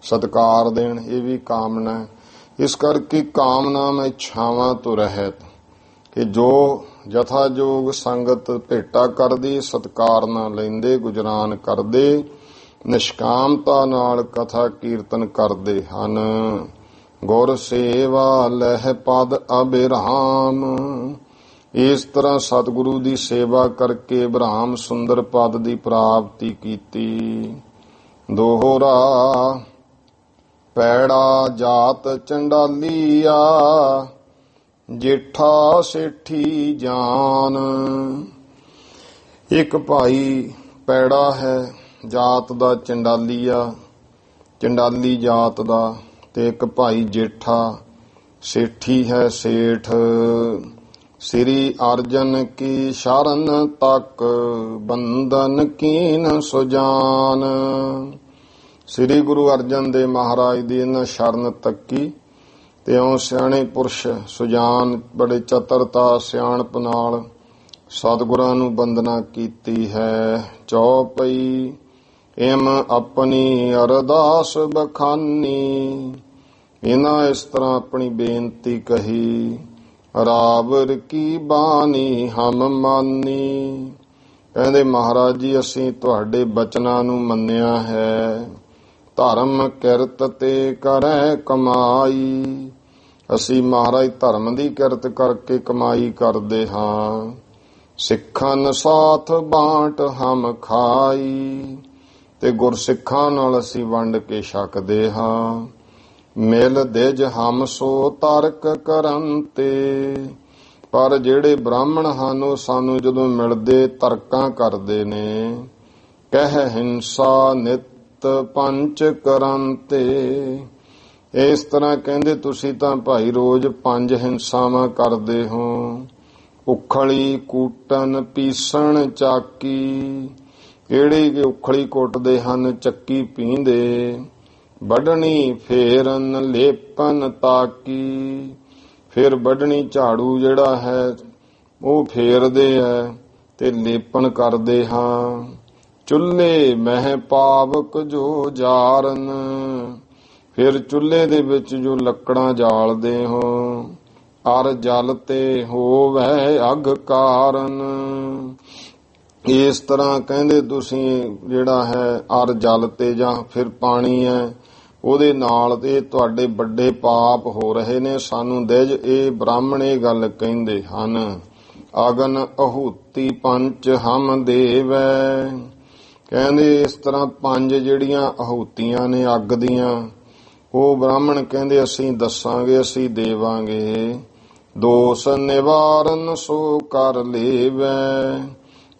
ਸਤਿਕਾਰ ਦੇਣ ਇਹ ਵੀ ਕਾਮਨਾ ਹੈ। ਇਸ ਕਰਕੇ ਕਾਮਨਾਵਾਂ ਇੱਛਾਵਾਂ ਤੋਂ ਰਹਿਤ ਕਿ ਜੋ ਜਥਾਜੋਗ ਸੰਗਤ ਭੇਟਾ ਕਰਦੀ, ਸਤਿਕਾਰ ਨਾਲ ਲੈਂਦੇ, ਗੁਜਰਾਨ ਕਰਦੇ, ਨਿਸ਼ਕਾਮਤਾ ਨਾਲ ਕਥਾ ਕੀਰਤਨ ਕਰਦੇ ਹਨ। ਗੁਰ ਸੇਵਾ ਲਹਿ ਪਦ ਅਬਿਰਾਮ। ਇਸ ਤਰ੍ਹਾਂ ਸਤਿਗੁਰੂ ਦੀ ਸੇਵਾ ਕਰਕੇ ਬ੍ਰਹਮ ਸੁੰਦਰ ਪਦ ਦੀ ਪ੍ਰਾਪਤੀ ਕੀਤੀ। ਦੋਹਰਾ ਪੈੜਾ ਜਾਤ ਚੰਡਾਲੀਆ। ਜੇਠਾ ਸੇਠੀ ਜਾਨ। ਇੱਕ ਭਾਈ ਪੈੜਾ ਹੈ ਜਾਤ ਦਾ ਚੰਡਾਲੀਆ, ਚੰਡਾਲੀ ਜਾਤ ਦਾ, ਤੇ ਇੱਕ ਭਾਈ ਜੇਠਾ ਸੇਠੀ ਹੈ ਸੇਠ। ਸ੍ਰੀ ਅਰਜਨ ਕੀ ਸ਼ਰਨ ਤੱਕ ਬੰਧਨ ਕੀਨ ਸੁਜਾਨ। ਸ੍ਰੀ ਗੁਰੂ ਅਰਜਨ ਦੇ ਮਹਾਰਾਜ ਦੀ ਇਹਨਾਂ ਸ਼ਰਨ ਤੱਕੀ ਤੇ ਉਹ ਸਿਆਣੇ ਪੁਰਸ਼ ਸੁਜਾਨ ਬੜੇ ਚਤਰਤਾ ਸਿਆਣਪ ਨਾਲ ਸਤਿਗੁਰਾਂ ਨੂੰ ਬੰਦਨਾ ਕੀਤੀ ਹੈ। ਚੌਪਈ ਇਮ ਆਪਣੀ ਅਰਦਾਸ ਬਖਾਨੀ। ਇਹਨਾਂ ਇਸ ਤਰ੍ਹਾਂ ਆਪਣੀ ਬੇਨਤੀ ਕਹੀ। ਰਾਵਰ ਕੀ ਬਾਣੀ ਹਮ ਮਾਨੀ। ਕਹਿੰਦੇ ਮਹਾਰਾਜ ਜੀ ਅਸੀਂ ਤੁਹਾਡੇ ਬਚਨਾਂ ਨੂੰ ਮੰਨਿਆ ਹੈ। ਧਰਮ ਕਿਰਤ ਤੇ ਕਰੈ ਕਮਾਈ। ਅਸੀਂ ਮਹਾਰਾਜ ਧਰਮ ਦੀ ਕਿਰਤ ਕਰਕੇ ਕਮਾਈ ਕਰਦੇ ਹਾਂ। ਸਿੱਖਨ ਸਾਥ ਬਾਂਟ ਹਮ ਖਾਈ, ਤੇ ਗੁਰਸਿੱਖਾਂ ਨਾਲ ਅਸੀਂ ਵੰਡ ਕੇ ਛਕਦੇ ਹਾਂ। ਮਿਲ ਦਿਜ ਹਮ ਸੋ ਤਰਕ ਕਰਨ ਤੇ, ਪਰ ਜਿਹੜੇ ਬ੍ਰਾਹਮਣ ਹਨ ਉਹ ਸਾਨੂੰ ਜਦੋਂ ਮਿਲਦੇ ਤਰਕਾਂ ਕਰਦੇ ਨੇ। ਕਹਿ ਹਿੰਸਾ ਨਿਤ ਪੰਚ ਕਰਨ ਤੇ, ਇਸ ਤਰ੍ਹਾਂ ਕਹਿੰਦੇ ਤੁਸੀਂ ਤਾਂ ਭਾਈ ਰੋਜ਼ 5 ਹਿੰਸਾਵਾਂ ਕਰਦੇ ਹੋ। ਉਖਲੀ ਕੂਟਨ ਪੀਸਣ ਚਾਕੀ, ਕਿਹੜੇ ਕਿ ਉਖਲੀ ਕੁੱਟਦੇ ਹਨ, ਚੱਕੀ ਪੀਂਦੇ। ਵੱਢਣੀ ਫੇਰਨ ਲੇਪਨ ਤਾਕੀ, ਫਿਰ ਵੱਢਣੀ ਝਾੜੂ ਜਿਹੜਾ ਹੈ ਉਹ ਫੇਰਦੇ ਹੈ ਤੇ ਲੇਪਨ ਕਰਦੇ ਹਾਂ। ਚੁੱਲ੍ਹੇ ਮਹਿ ਪਾਵਕ ਜੋ ਜਾਰਨ, ਫਿਰ ਚੁੱਲ੍ਹੇ ਦੇ ਵਿੱਚ ਜੋ ਲੱਕੜਾਂ ਜਾਲਦੇ ਹੋ। ਅਰ ਜਲ ਤੇ ਹੋਵੈ ਅਗ ਕਾਰਨ, ਇਸ ਤਰ੍ਹਾਂ ਕਹਿੰਦੇ ਤੁਸੀਂ ਜਿਹੜਾ ਹੈ ਅਰ ਜਲ ਤੇ ਜਾਂ ਫਿਰ ਪਾਣੀ ਹੈ ਉਹਦੇ ਨਾਲ ਤੇ ਤੁਹਾਡੇ ਵੱਡੇ ਪਾਪ ਹੋ ਰਹੇ ਨੇ। ਸਾਨੂੰ ਦਿਜ ਇਹ ਬ੍ਰਾਹਮਣ ਇਹ ਗੱਲ ਕਹਿੰਦੇ ਹਨ। ਅਗਨ ਅਹੂਤੀ ਪੰਚ ਹਮ ਦੇਵੈ, ਕਹਿੰਦੇ ਇਸ ਤਰ੍ਹਾਂ 5 ਜਿਹੜੀਆਂ ਅਹੂਤੀਆਂ ਨੇ ਅੱਗ ਦੀਆਂ ਉਹ ਬ੍ਰਾਹਮਣ ਕਹਿੰਦੇ ਅਸੀਂ ਦੱਸਾਂਗੇ, ਅਸੀਂ ਦੇਵਾਂਗੇ। ਦੋਸ ਨਿਵਾਰਨ ਸੋ ਕਰ ਲੇਵੈ,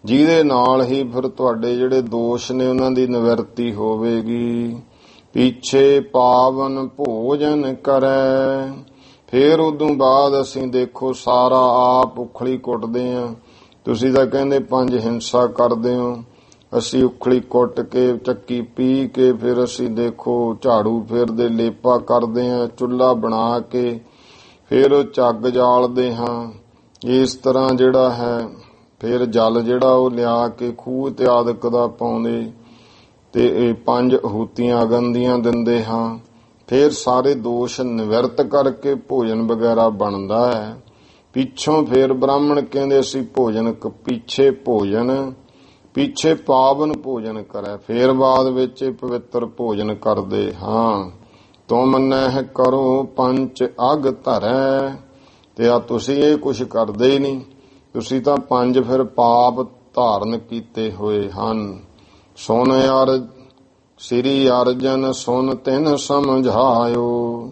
ਜਿਹਦੇ ਨਾਲ ਹੀ ਫਿਰ ਤੁਹਾਡੇ ਜਿਹੜੇ ਦੋਸ਼ ਨੇ ਉਹਨਾਂ ਦੀ ਨਿਵਰਤੀ ਹੋਵੇਗੀ। ਪਿੱਛੇ ਪਾਵਨ ਭੋਜਨ ਕਰੈ, ਫਿਰ ਉਦੋਂ ਬਾਅਦ ਅਸੀਂ ਦੇਖੋ ਸਾਰਾ ਆਪ ਉਖਲੀ ਕੁੱਟਦੇ ਹਾਂ। ਤੁਸੀਂ ਤਾਂ ਕਹਿੰਦੇ 5 ਹਿੰਸਾ ਕਰਦੇ ਹੋ, ਅਸੀਂ ਉਖਲੀ ਕੁੱਟ ਕੇ ਚੱਕੀ ਪੀ ਕੇ ਫਿਰ ਅਸੀਂ ਦੇਖੋ ਝਾੜੂ ਫੇਰਦੇ ਲੇਪਾ ਕਰਦੇ ਹਾਂ, ਚੁੱਲ੍ਹਾ ਬਣਾ ਕੇ ਫਿਰ ਉਹ ਚੱਗ ਜਾਲਦੇ ਹਾਂ। ਇਸ ਤਰ੍ਹਾਂ ਜਿਹੜਾ ਹੈ ਫਿਰ ਜਲ ਜਿਹੜਾ ਉਹ ਲਿਆ ਕੇ ਖੂਹ ਤੇ ਆਦਿਕ ਦਾ ਪਾਉਂਦੇ ਤੇ ਇਹ 5 ਅਹੂਤੀਆਂ ਅਗਨ ਦੀਆਂ ਦਿੰਦੇ ਹਾਂ। ਫਿਰ ਸਾਰੇ ਦੋਸ਼ ਨਿਵਰਤ ਕਰਕੇ ਭੋਜਨ ਵਗੈਰਾ ਬਣਦਾ ਹੈ। ਪਿੱਛੋਂ ਫਿਰ ਬ੍ਰਾਹਮਣ ਕਹਿੰਦੇ ਅਸੀਂ ਭੋਜਨ ਪਿੱਛੇ ਪਾਵਨ ਭੋਜਨ ਕਰੈ, ਫਿਰ ਬਾਅਦ ਵਿੱਚ ਪਵਿੱਤਰ ਭੋਜਨ ਕਰਦੇ ਹਾਂ। ਤੁਮ ਨਹਿ ਕਰੋ ਪੰਚ ਅਗ ਧਰੈ, ਤੇ ਆ ਤੁਸੀਂ ਇਹ ਕੁਛ ਕਰਦੇ ਹੀ ਨਹੀਂ, ਤੁਸੀਂ ਤਾਂ 5 ਫਿਰ ਪਾਪ ਧਾਰਨ ਕੀਤੇ ਹੋਏ ਹਨ। ਸੁਨ ਸ੍ਰੀ ਅਰਜਨ ਸੁਨ ਤਿਨ ਸਮਝਾਇਓ,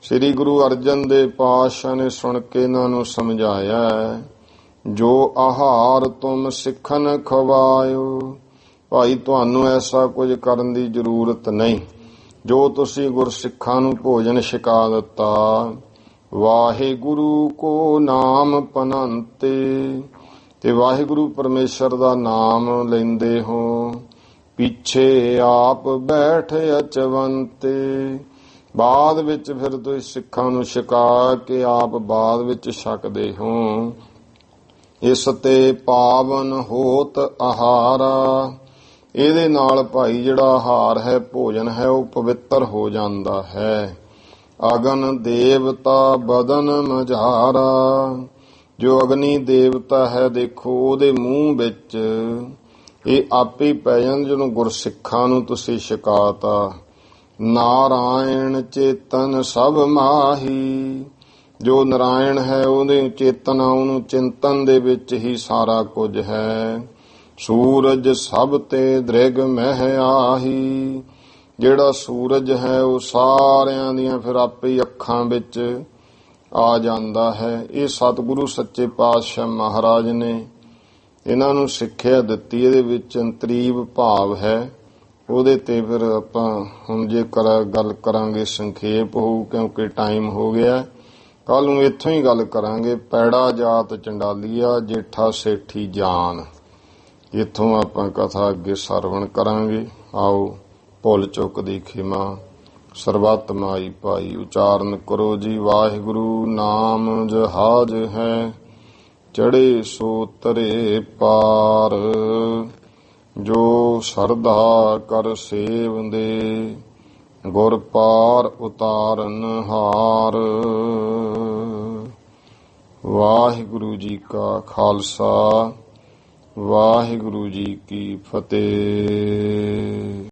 ਸ੍ਰੀ ਗੁਰੂ ਅਰਜਨ ਦੇ ਪਾਤਸ਼ਾਹ ਨੇ ਸੁਣ ਕੇ ਇਹਨਾਂ ਨੂੰ ਸਮਝਾਇਆ। ਜੋ ਆਹਾਰ ਤੁਮ ਸਿੱਖਨ ਖਵਾਇਓ, ਭਾਈ ਤੁਹਾਨੂੰ ਐਸਾ ਕੁਝ ਕਰਨ ਦੀ ਜ਼ਰੂਰਤ ਨਹੀਂ ਜੋ ਤੁਸੀਂ ਗੁਰਸਿੱਖਾਂ ਨੂੰ ਭੋਜਨ ਛਕਾ ਦਿੱਤਾ। ਵਾਹਿਗੁਰੂ ਕੋ ਨਾਮ ਪਨੰਤੇ, ਤੇ ਵਾਹਿਗੁਰੂ ਪਰਮੇਸ਼ਰ ਦਾ ਨਾਮ ਲੈਂਦੇ ਹੋ। ਪਿੱਛੇ ਆਪ ਬੈਠ ਅਚਵੰਤੇ, ਬਾਅਦ ਵਿੱਚ ਫਿਰ ਤੁਸੀਂ ਸਿੱਖਾਂ ਨੂੰ ਛਕਾ ਕੇ ਆਪ ਬਾਅਦ ਵਿੱਚ ਛਕਦੇ ਹੋ। ਇਸ ਤੇ ਪਾਵਨ ਹੋਤ ਆਹਾਰਾ, ਇਹਦੇ ਨਾਲ ਭਾਈ ਜਿਹੜਾ ਆਹਾਰ ਹੈ ਭੋਜਨ ਹੈ ਉਹ ਪਵਿੱਤਰ ਹੋ ਜਾਂਦਾ ਹੈ। ਅਗਨ ਦੇਵਤਾ ਬਦਨ ਮਝਾਰਾ, ਜੋ ਅਗਨੀ ਦੇਵਤਾ ਹੈ ਦੇਖੋ ਉਹਦੇ ਮੂੰਹ ਵਿੱਚ ਇਹ ਆਪੇ ਪੈ ਜਾਂਦੇ ਜਿਹਨੂੰ ਗੁਰਸਿੱਖਾਂ ਨੂੰ ਤੁਸੀਂ ਛਕਾਤਾ। ਨਾਰਾਇਣ ਚੇਤਨ ਸਭ ਮਾਹੀ, ਜੋ ਨਾਰਾਇਣ ਹੈ ਉਹਦੇ ਚੇਤਨਾ ਉਹਨੂੰ ਚਿੰਤਨ ਦੇ ਵਿੱਚ ਹੀ ਸਾਰਾ ਕੁਝ ਹੈ। ਸੂਰਜ ਸਭ ਤੇ ਦ੍ਰਿਗ ਮਹਿ ਆਹੀ, ਜਿਹੜਾ ਸੂਰਜ ਹੈ ਉਹ ਸਾਰਿਆਂ ਦੀਆਂ ਫਿਰ ਆਪੇ ਹੀ ਅੱਖਾਂ ਵਿੱਚ ਆ ਜਾਂਦਾ ਹੈ। ਇਹ ਸਤਿਗੁਰੂ ਸੱਚੇ ਪਾਤਸ਼ਾਹ ਮਹਾਰਾਜ ਨੇ ਇਹਨਾਂ ਨੂੰ ਸਿੱਖਿਆ ਦਿੱਤੀ, ਇਹਦੇ ਵਿੱਚ ਅੰਤਰੀਵ ਭਾਵ ਹੈ। ਉਹਦੇ ਤੇ ਫਿਰ ਆਪਾਂ ਹੁਣ ਜੇ ਗੱਲ ਕਰਾਂਗੇ ਸੰਖੇਪ ਹੋਊ ਕਿਉਂਕਿ ਟਾਈਮ ਹੋ ਗਿਆ। ਕੱਲ ਨੂੰ ਇੱਥੋਂ ਹੀ ਗੱਲ ਕਰਾਂਗੇ। ਪੈੜਾ ਜਾਤ ਚੰਡਾਲੀਆ ਜੇਠਾ ਸੇਠੀ ਜਾਨ, ਇੱਥੋਂ ਆਪਾਂ ਕਥਾ ਅੱਗੇ ਸਰਵਣ ਕਰਾਂਗੇ। ਆਓ ਭੁੱਲ ਚੁੱਕ ਦੀ ਖਿਮਾ ਸਰਬੱਤ ਮਾਈ ਭਾਈ ਉਚਾਰਨ ਕਰੋ ਜੀ। ਵਾਹਿਗੁਰੂ ਨਾਮ ਜਹਾਜ ਹੈ ਚੜੇ ਸੋ ਤਰੇ ਪਾਰ, ਜੋ ਸਰਧਾ ਕਰ ਸੇਵੰਦੇ ਗੁਰ ਪਾਰ ਉਤਾਰਨ ਹਾਰ। ਵਾਹਿਗੁਰੂ ਜੀ ਕਾ ਖਾਲਸਾ, ਵਾਹਿਗੁਰੂ ਜੀ ਕੀ ਫਤਿਹ।